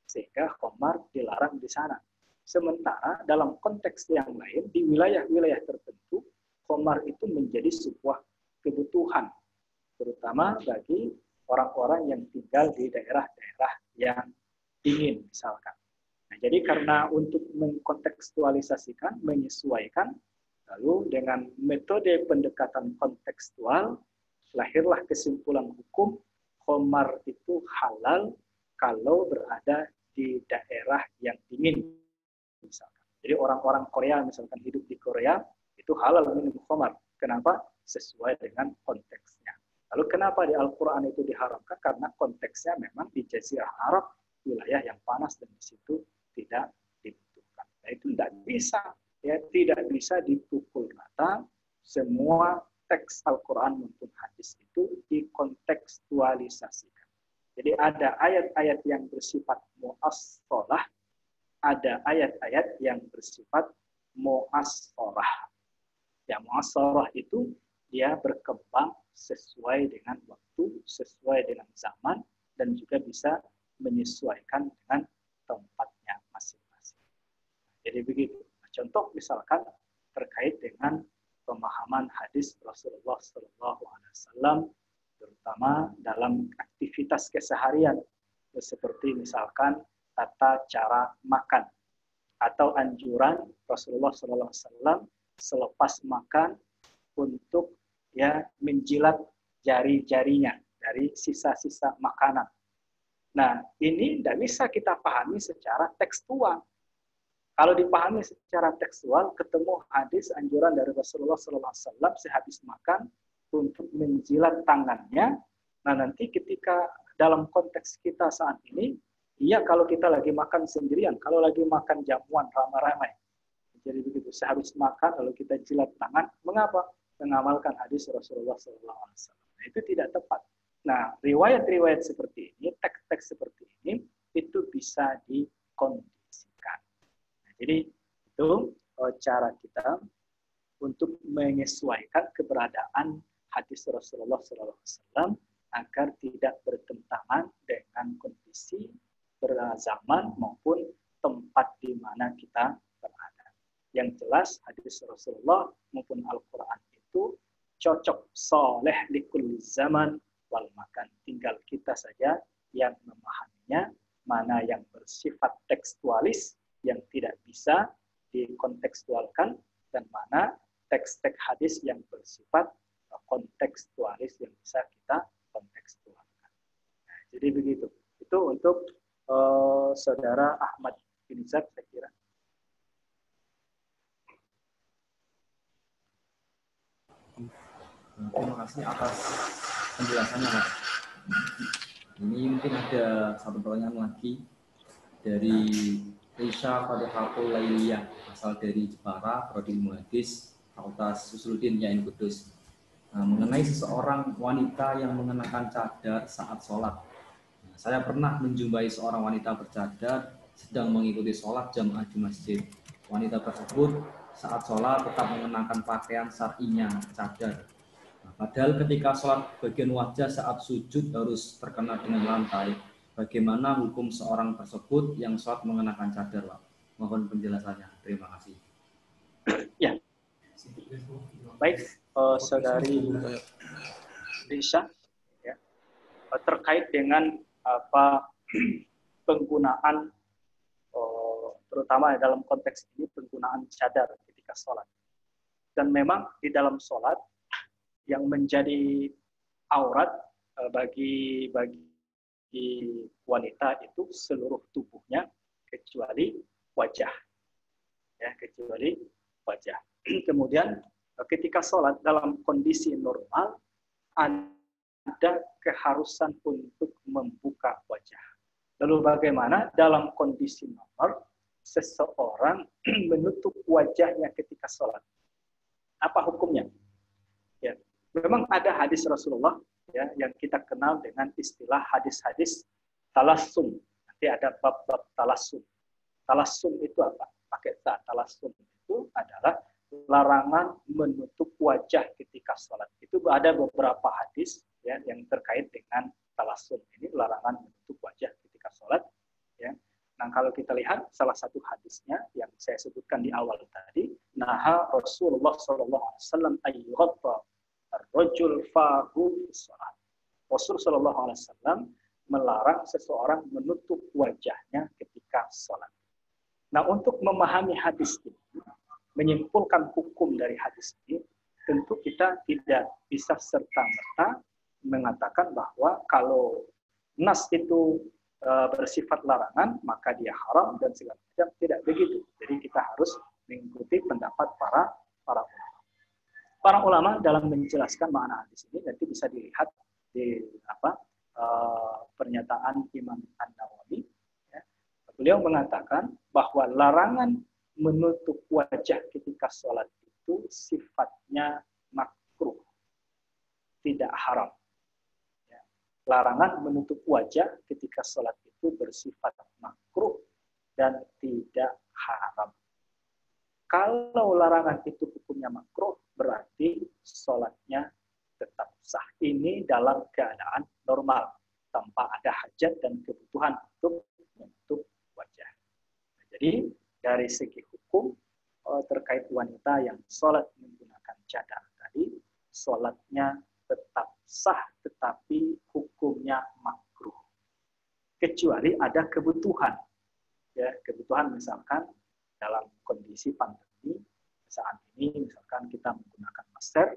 sehingga khamar dilarang di sana. Sementara dalam konteks yang lain, di wilayah-wilayah tertentu, khamar itu menjadi sebuah kebutuhan, terutama bagi orang-orang yang tinggal di daerah-daerah yang dingin misalkan. Nah, jadi karena untuk mengkontekstualisasikan, menyesuaikan, lalu dengan metode pendekatan kontekstual, lahirlah kesimpulan hukum khamar itu halal kalau berada di daerah yang dingin. Misalkan. Jadi orang-orang Korea misalkan hidup di Korea, itu halal minum khamar. Kenapa? Sesuai dengan konteksnya. Lalu kenapa di Al-Quran itu diharamkan? Karena konteksnya memang di Jazirah Arab, wilayah yang panas dan di situ tidak dibutuhkan. Nah, itu tidak bisa, ya, tidak bisa dipukul rata semua teks Al-Quran maupun hadis itu dikontekstualisasikan. Jadi ada ayat-ayat yang bersifat mu'assalah, ada ayat-ayat yang bersifat mu'assarah. Ya, mu'assarah itu dia berkembang sesuai dengan waktu, sesuai dengan zaman, dan juga bisa menyesuaikan dengan tempatnya masing-masing. Jadi begitu. Contoh misalkan terkait dengan pemahaman hadis Rasulullah SAW, terutama dalam aktivitas keseharian, seperti misalkan tata cara makan atau anjuran Rasulullah SAW selepas makan untuk ya menjilat jari-jarinya dari sisa-sisa makanan. Nah, ini tidak bisa kita pahami secara tekstual. Kalau dipahami secara tekstual, ketemu hadis anjuran dari Rasulullah SAW sehabis makan untuk menjilat tangannya. Nah, nanti ketika dalam konteks kita saat ini, iya kalau kita lagi makan sendirian, kalau lagi makan jamuan ramai-ramai. Jadi begitu, sehabis makan lalu kita jilat tangan, mengapa? Mengamalkan hadis Rasulullah SAW. Nah, itu tidak tepat. Nah, riwayat-riwayat seperti ini, teks-teks seperti ini, itu bisa dikondisikan. Nah, jadi itu cara kita untuk menyesuaikan keberadaan hadis Rasulullah SAW agar tidak bertentangan dengan kondisi berzaman maupun tempat di mana kita berada. Yang jelas hadis Rasulullah maupun Al-Quran itu cocok, soleh likulli zaman wal makan. Tinggal kita saja yang memahaminya, mana yang bersifat tekstualis yang tidak bisa dikontekstualkan, dan mana teks-teks hadis yang bersifat kontekstualis yang bisa kita kontekstualkan. Nah, jadi begitu. Itu untuk Saudara Ahmad bin Zad, saya kira. Terima kasih atas penjelasannya, Mas. Ini mungkin ada satu pertanyaan lagi dari Risha Fadihatul Lailiyah, asal dari Jepara, Prodi Ilmu Hadis, Fakultas Usuluddin Yain Kudus. Nah, mengenai seseorang wanita yang mengenakan cadar saat sholat. Saya pernah menjumpai seorang wanita bercadar sedang mengikuti sholat jamaah di masjid. Wanita tersebut saat sholat tetap mengenakan pakaian syar'inya, cadar. Nah, padahal ketika sholat bagian wajah saat sujud harus terkena dengan lantai. Bagaimana hukum seorang tersebut yang sholat mengenakan cadar, Pak? Mohon penjelasannya. Terima kasih. Ya, baik, Saudari Risha, ya, terkait dengan penggunaan, terutama dalam konteks ini penggunaan cadar ketika sholat. Dan memang di dalam sholat yang menjadi aurat bagi wanita itu seluruh tubuhnya kecuali wajah, ya, kecuali wajah. Kemudian ketika sholat dalam kondisi normal ada keharusan untuk membuka wajah. Lalu bagaimana dalam kondisi normal seseorang menutup wajahnya ketika sholat? Apa hukumnya? Ya, memang ada hadis Rasulullah, ya, yang kita kenal dengan istilah hadis-hadis talassum. Nanti ada bab-bab talassum. Talassum itu apa? Pakai ta. Talassum itu adalah larangan menutup wajah ketika sholat. Itu ada beberapa hadis, ya, yang terkait dengan talassum ini, larangan menutup wajah ketika sholat. Ya. Nah, kalau kita lihat salah satu hadisnya yang saya sebutkan di awal tadi, naha Rasulullah SAW ayyughatta ar-rajul fahu salat. Rasul SAW melarang seseorang menutup wajahnya ketika sholat. Nah, untuk memahami hadis ini, menyimpulkan hukum dari hadis ini, tentu kita tidak bisa serta-merta mengatakan bahwa kalau nas itu bersifat larangan, maka dia haram dan segala macam. Tidak begitu. Jadi kita harus mengikuti pendapat para ulama. Para ulama dalam menjelaskan makna hadis ini nanti bisa dilihat di pernyataan Imam An-Nawawi. Ya. Beliau mengatakan bahwa larangan menutup wajah ketika sholat itu sifatnya makruh, tidak haram. Ya. Larangan menutup wajah ketika sholat itu bersifat makruh dan tidak haram. Kalau larangan itu hukumnya makruh, berarti sholatnya tetap sah. Ini dalam keadaan normal, tanpa ada hajat dan kebutuhan untuk menutup wajah. Jadi dari segi hukum terkait wanita yang sholat menggunakan cadar tadi, sholatnya tetap sah, tetapi hukumnya makruh. Kecuali ada kebutuhan. Ya, kebutuhan misalkan dalam kondisi pandemi saat ini, misalkan kita menggunakan masker,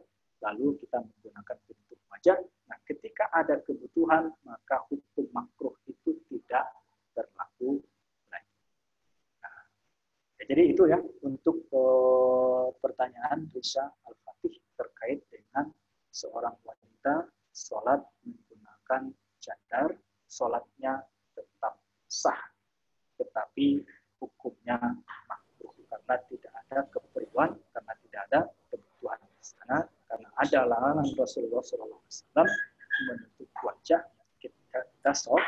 lalu kita menggunakan penutup wajah. Nah, ketika ada kebutuhan, maka hukum makruh itu tidak berlaku lagi. Nah, ya, jadi itu ya untuk pertanyaan Risa Al-Fatih terkait dengan seorang wanita sholat menggunakan cadar, sholatnya tetap sah, tetapi hukumnya makruh karena tidak ada keperluan, karena tidak ada kebutuhan di sana, karena ada larangan Rasulullah SAW menutup wajah ketika kita sholat.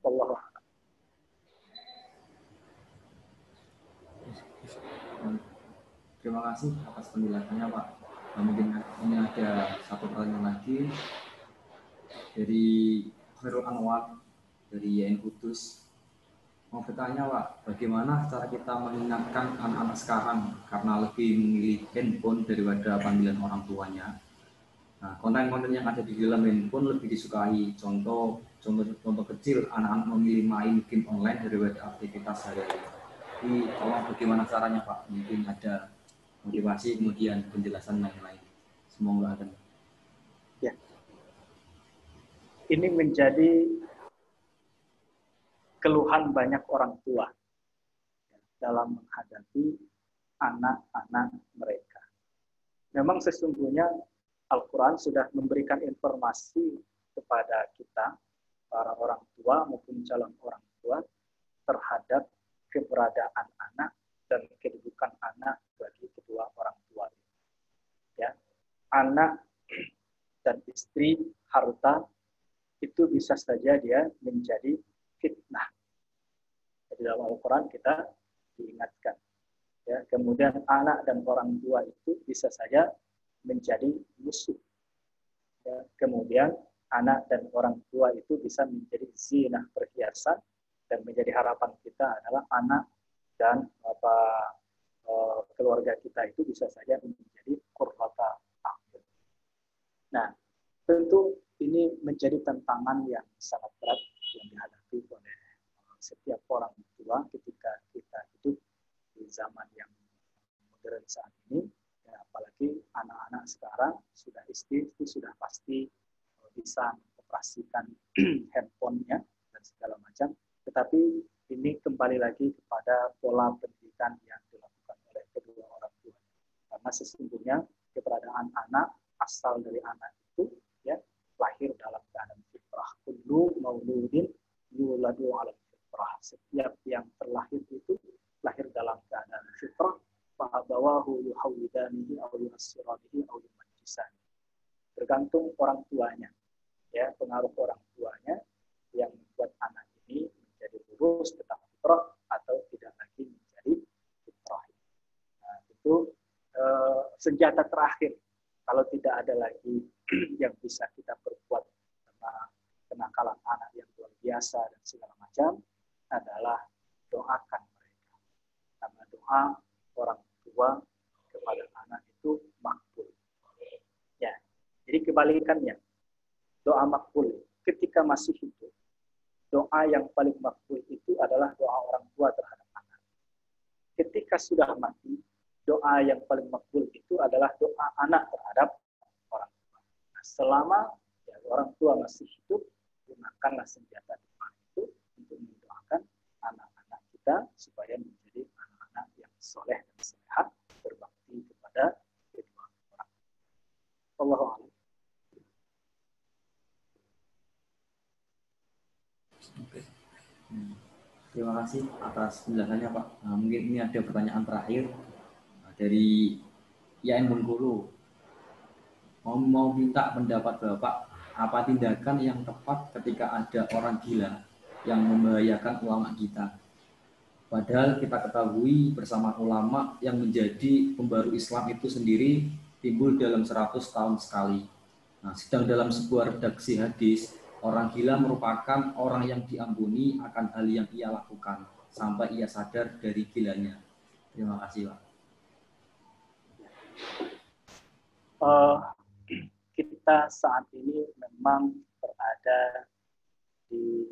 Wallahu a'lam. Terima kasih atas penjelasannya, Pak. Mungkin ini ada satu pertanyaan lagi dari Khairul Anwar dari YN Kudus. Mau bertanya, Pak, bagaimana cara kita mengingatkan anak-anak sekarang karena lebih memilih handphone daripada panggilan orang tuanya? Nah, konten-konten yang ada di dalam handphone lebih disukai. Contoh kecil, anak-anak memilih main game online daripada aktivitas sehari-hari. Jadi, tolong bagaimana caranya, Pak? Mungkin ada motivasi, kemudian penjelasan lain-lain. Semoga ada. Ya. Ini menjadi keluhan banyak orang tua dalam menghadapi anak-anak mereka. Memang sesungguhnya Al-Quran sudah memberikan informasi kepada kita, para orang tua maupun calon orang tua, terhadap keberadaan anak dan kedudukan anak bagi kedua orang tua. Ya, anak dan istri, harta, itu bisa saja dia menjadi fitnah. Di dalam Al-Quran kita diingatkan. Ya, kemudian anak dan orang tua itu bisa saja menjadi musuh. Ya, kemudian anak dan orang tua itu bisa menjadi zinah, perhiasan, dan menjadi harapan kita adalah anak dan keluarga kita itu bisa saja menjadi qurrata a'yun. Nah, tentu ini menjadi tantangan yang sangat berat yang dihadapi oleh setiap orang tua ketika kita hidup di zaman yang modern saat ini. Ya, apalagi anak-anak sekarang sudah SD itu sudah pasti bisa mengoperasikan handphonenya dan segala macam. Tetapi ini kembali lagi kepada pola pendidikan yang dilakukan oleh kedua orang tua. Karena sesungguhnya keberadaan anak, asal dari anak itu ya lahir dalam keadaan fitrah. Kullu mauludin yuladu 'alal fitrah. Setiap yang terlahir itu lahir dalam keadaan fitrah. Fa'abawahu yuhawwidanihi aw yunassiranihi aw yumajjisani. Tergantung orang tuanya. Ya, pengaruh orang tuanya yang membuat anak ini menjadi lurus tetap fitrah atau tidak lagi menjadi fitrah. Nah, itu senjata terakhir. Kalau tidak ada lagi yang bisa kita perbuat karena kenakalan anak yang luar biasa dan segala macam, adalah doakan mereka. Karena doa orang tua kepada anak itu makbul. Ya, jadi kebalikannya. Doa makbul ketika masih hidup. Doa yang paling makbul itu adalah doa orang tua terhadap anak. Ketika sudah mati, doa yang paling makbul itu adalah doa anak terhadap orang tua. Nah, selama ya, orang tua masih hidup, gunakanlah senjata doa itu untuk mendoakan anak-anak kita supaya menjadi anak-anak yang soleh dan sehat, berbakti kepada kedua orang. Allahu a'lam. Oke. Terima kasih atas penjelasannya Pak. Nah, mungkin ini ada pertanyaan terakhir dari IAIN Bengkulu. Mau minta pendapat Bapak, apa tindakan yang tepat ketika ada orang gila yang membahayakan ulama kita? Padahal kita ketahui bersama ulama yang menjadi pembaru Islam itu sendiri timbul dalam 100 tahun sekali. Nah, sedang dalam sebuah redaksi hadis, orang gila merupakan orang yang diampuni akan hal yang ia lakukan sampai ia sadar dari gilanya. Terima kasih, Pak. Kita saat ini memang berada di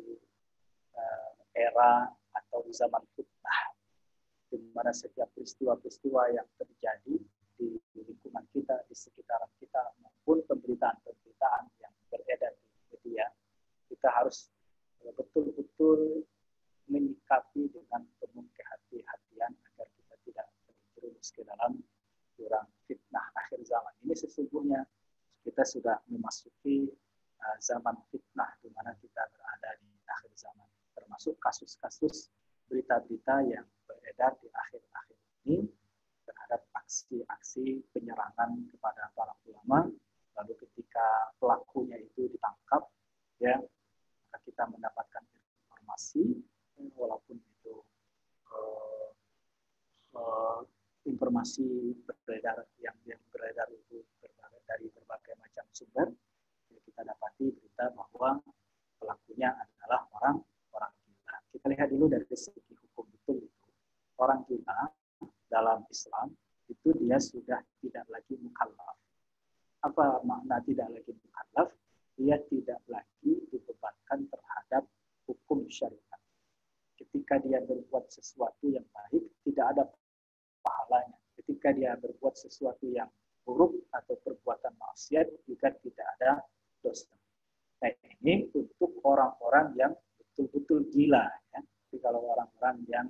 era atau zaman fitnah, di mana setiap peristiwa-peristiwa yang terjadi di lingkungan kita, di sekitaran kita, maupun pemberitaan-pemberitaan yang beredar di media, kita harus betul-betul menyikapi dengan penuh kehati-hatian agar kita tidak terjerumus ke dalam jurang fitnah akhir zaman. Ini sesungguhnya kita sudah memasuki zaman fitnah di mana kita berada di akhir zaman, termasuk kasus-kasus berita-berita yang beredar di akhir-akhir ini terhadap aksi-aksi penyerangan kepada para ulama. Lalu ketika pelakunya itu ditangkap, ya, maka kita mendapatkan informasi, walaupun itu informasi beredar yang beredar itu dari berbagai macam sumber, kita dapati berita bahwa pelakunya adalah orang gila. Kita lihat dulu dari segi hukum betul itu. Orang gila dalam Islam itu dia sudah tidak lagi mukallaf. Apa makna tidak lagi mukallaf? Dia tidak lagi dibebankan terhadap hukum syariat. Ketika dia berbuat sesuatu yang baik, tidak ada pahalanya. Ketika dia berbuat sesuatu yang buruk atau perbuatan maksiat, juga tidak ada dosa. Nah, ini untuk orang-orang yang betul-betul gila. Ya. Jadi kalau orang-orang yang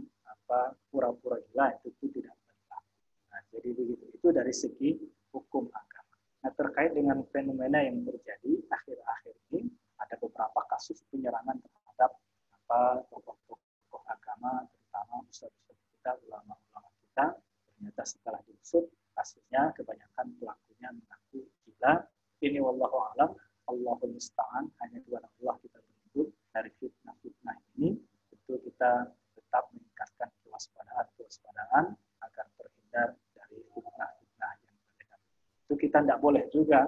pura-pura gila itu tidak berlaku. Nah, jadi begitu. Itu dari segi hukum agama. Nah, terkait dengan fenomena yang terjadi akhir-akhir ini, ada beberapa kasus penyerangan terhadap tokoh-tokoh agama, terutama ustaz-ustaz kita, ulama-ulama kita. Ternyata setelah diusut, kasusnya kebanyakan pelakunya mengaku gila. Ini wallahu a'lam, Allahul musta'an, hanya kepada Allah kita berlindung dari fitnah-fitnah ini. Tentu kita tetap meningkatkan kewaspadaan agar terhindar dari fitnah-fitnah yang beredar. Itu kita tidak boleh juga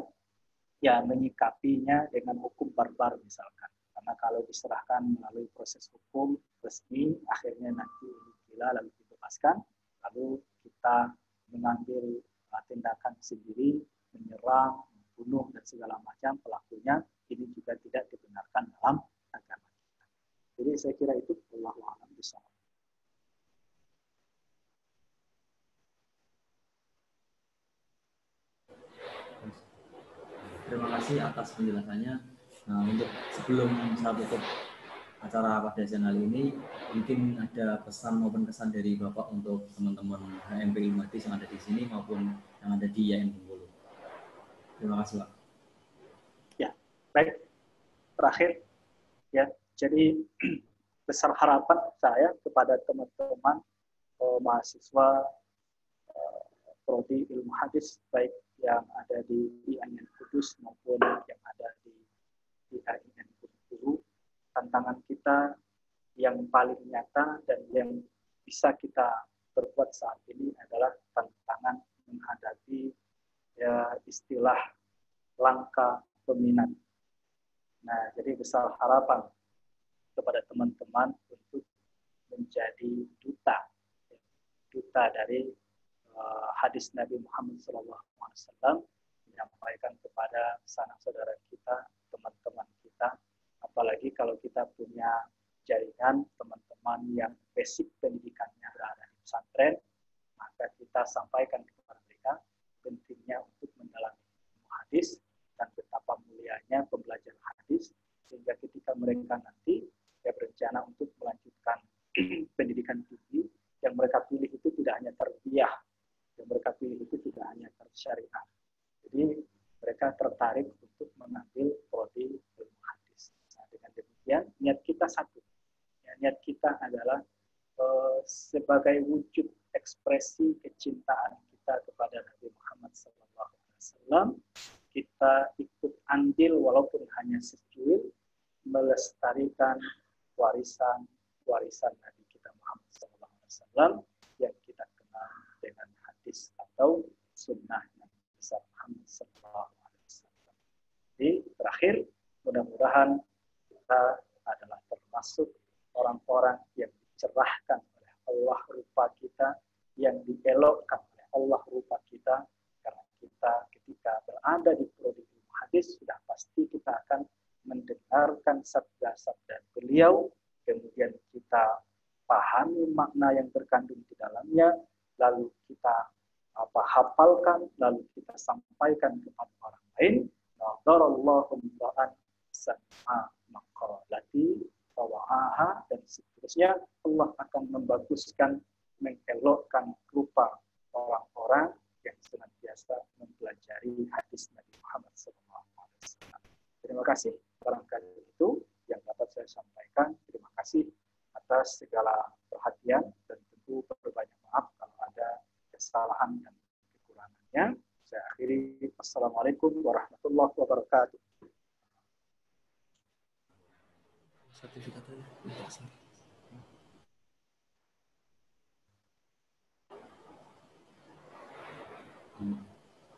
ya menyikapinya dengan hukum barbar misalkan. Karena kalau diserahkan melalui proses hukum resmi, akhirnya nanti gila lalu dibebaskan, lalu kita mengambil tindakan sendiri, menyerang, membunuh, dan segala macam pelakunya, ini juga tidak dibenarkan dalam agama kita. Jadi saya kira itu wallahu a'lam bishawab. Terima kasih atas penjelasannya. Nah, untuk sebelum saya tutup acara pada siang hari ini, mungkin ada pesan maupun kesan dari Bapak untuk teman-teman HMP Ilmu Hadis yang ada di sini maupun yang ada di IAIN Bengkulu. Terima kasih, Pak. Ya, baik. Terakhir, ya. Jadi besar harapan saya kepada teman-teman mahasiswa prodi ilmu hadis, baik yang ada di IAIN Kudus maupun yang ada di IAIN Bengkulu. Tantangan kita yang paling nyata dan yang bisa kita berbuat saat ini adalah tantangan menghadapi ya, istilah langka peminat. Nah, jadi besar harapan kepada teman-teman untuk menjadi duta dari hadis Nabi Muhammad SAW, menyampaikan kepada sanak saudara kita, teman-teman kita, apalagi kalau kita punya jaringan teman-teman yang basic pendidikannya berada di pesantren, maka kita sampaikan kepada mereka pentingnya untuk mendalami ilmu hadis dan betapa mulianya pembelajaran hadis, sehingga ketika mereka nanti berencana untuk melanjutkan pendidikan tinggi, yang mereka pilih itu tidak hanya tarbiyah, yang mereka pilih itu tidak hanya syariah. Jadi mereka tertarik untuk mengambil prodi ilmu hadis. Nah, dengan demikian niat kita satu. Ya, niat kita adalah sebagai wujud ekspresi kecintaan kita kepada Nabi Muhammad SAW, kita ikut andil walaupun hanya secuil melestarikan warisan Nabi kita Muhammad SAW yang kita kenal dengan hadis atau sunnah Nabi Muhammad SAW. Jadi terakhir, mudah-mudahan kita adalah termasuk orang-orang yang dicerahkan oleh Allah rupa kita, yang dielokkan oleh Allah rupa kita, karena kita ketika berada di prodi ilmu hadis sudah pasti kita akan mendengarkan sabda-sabda beliau, kemudian kita pahami makna yang terkandung di dalamnya, lalu kita hafalkan, lalu kita sampaikan kepada orang lain. Nadarallahu mra'an sami'a maqalati fawa'aha, dan seterusnya. Allah akan membaguskan, mengelokkan rupa orang-orang yang senantiasa mempelajari hadis Nabi Muhammad SAW. Terima kasih. Barangkali itu yang dapat saya sampaikan. Terima kasih atas segala perhatian, dan tentu berbanyak maaf kalau ada kesalahan dan kekurangannya. Saya akhiri. Assalamualaikum warahmatullahi wabarakatuh.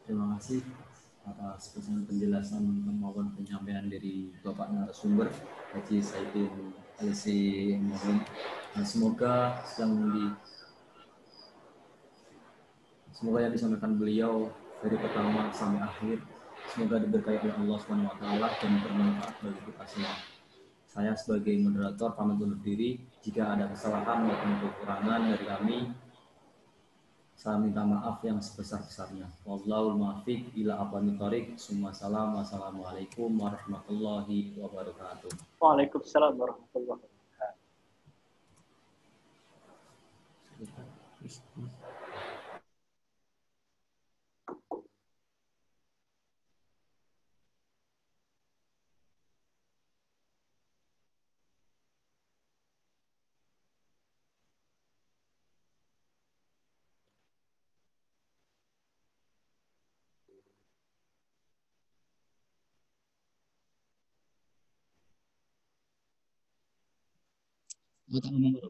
Terima kasih atas penjelasan maupun penyampaian dari Bapak narasumber Haji Saidin Alisi Mohon. Semoga yang disampaikan beliau dari pertama sampai akhir semoga diberkahi oleh Allah SWT dan bermanfaat bagi kita semua. Saya sebagai moderator pamit undur diri. Jika ada kesalahan maupun kekurangan dari kami, saya minta maaf yang sebesar-besarnya. Wallahul muwaffiq ila aqwamit thoriq. Wassalamualaikum warahmatullahi wabarakatuh. Waalaikumsalam warahmatullahi wabarakatuh.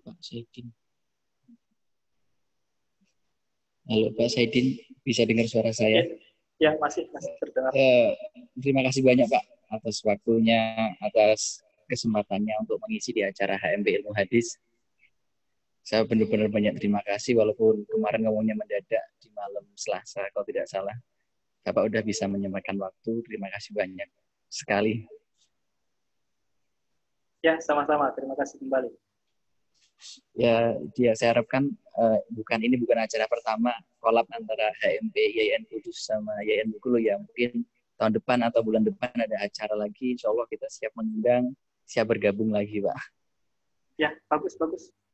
Pak Saidin. Halo Pak Saidin, bisa dengar suara saya? Ya, masih terdengar. Terima kasih banyak Pak atas waktunya, atas kesempatannya untuk mengisi di acara HMB Ilmu Hadis. Saya benar-benar banyak terima kasih, walaupun kemarin ngomongnya mendadak di malam Selasa, kalau tidak salah. Bapak udah bisa menyempatkan waktu, terima kasih banyak sekali. Ya, sama-sama. Terima kasih kembali. Ya, saya harapkan bukan acara pertama kolab antara HMB YN Kudus sama YN Bengkulu ya. Mungkin tahun depan atau bulan depan ada acara lagi. Insya Allah kita siap mengundang, siap bergabung lagi, Pak. Ya, bagus.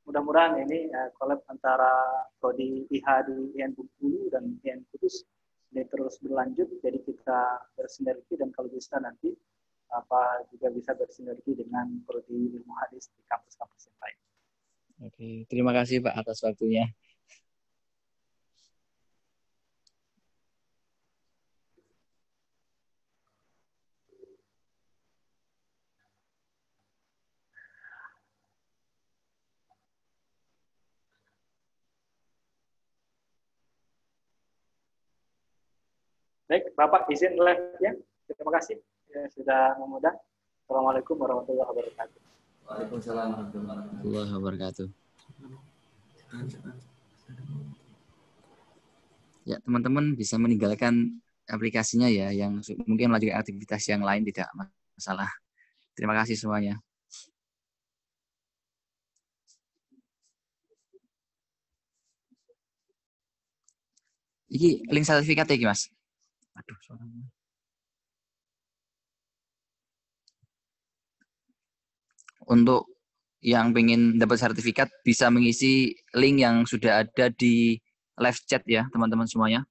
Mudah-mudahan ini kolab antara prodi IH di YN Bengkulu dan YN Kudus ini terus berlanjut. Jadi kita bersinergi, dan kalau bisa nanti juga bisa bersinergi dengan prodi ilmu hadis di kampus-kampus yang lain. Oke, terima kasih Pak atas waktunya. Baik, Bapak izin live ya. Terima kasih sudah mengundang. Assalamualaikum warahmatullahi wabarakatuh. Waalaikumsalam warahmatullahi wabarakatuh. Ya, teman-teman bisa meninggalkan aplikasinya ya, yang mungkin melanjutkan aktivitas yang lain tidak masalah. Terima kasih semuanya. Iki link sertifikat ya, Mas. Aduh, suaranya. Untuk yang pengen dapat sertifikat bisa mengisi link yang sudah ada di live chat ya, teman-teman semuanya.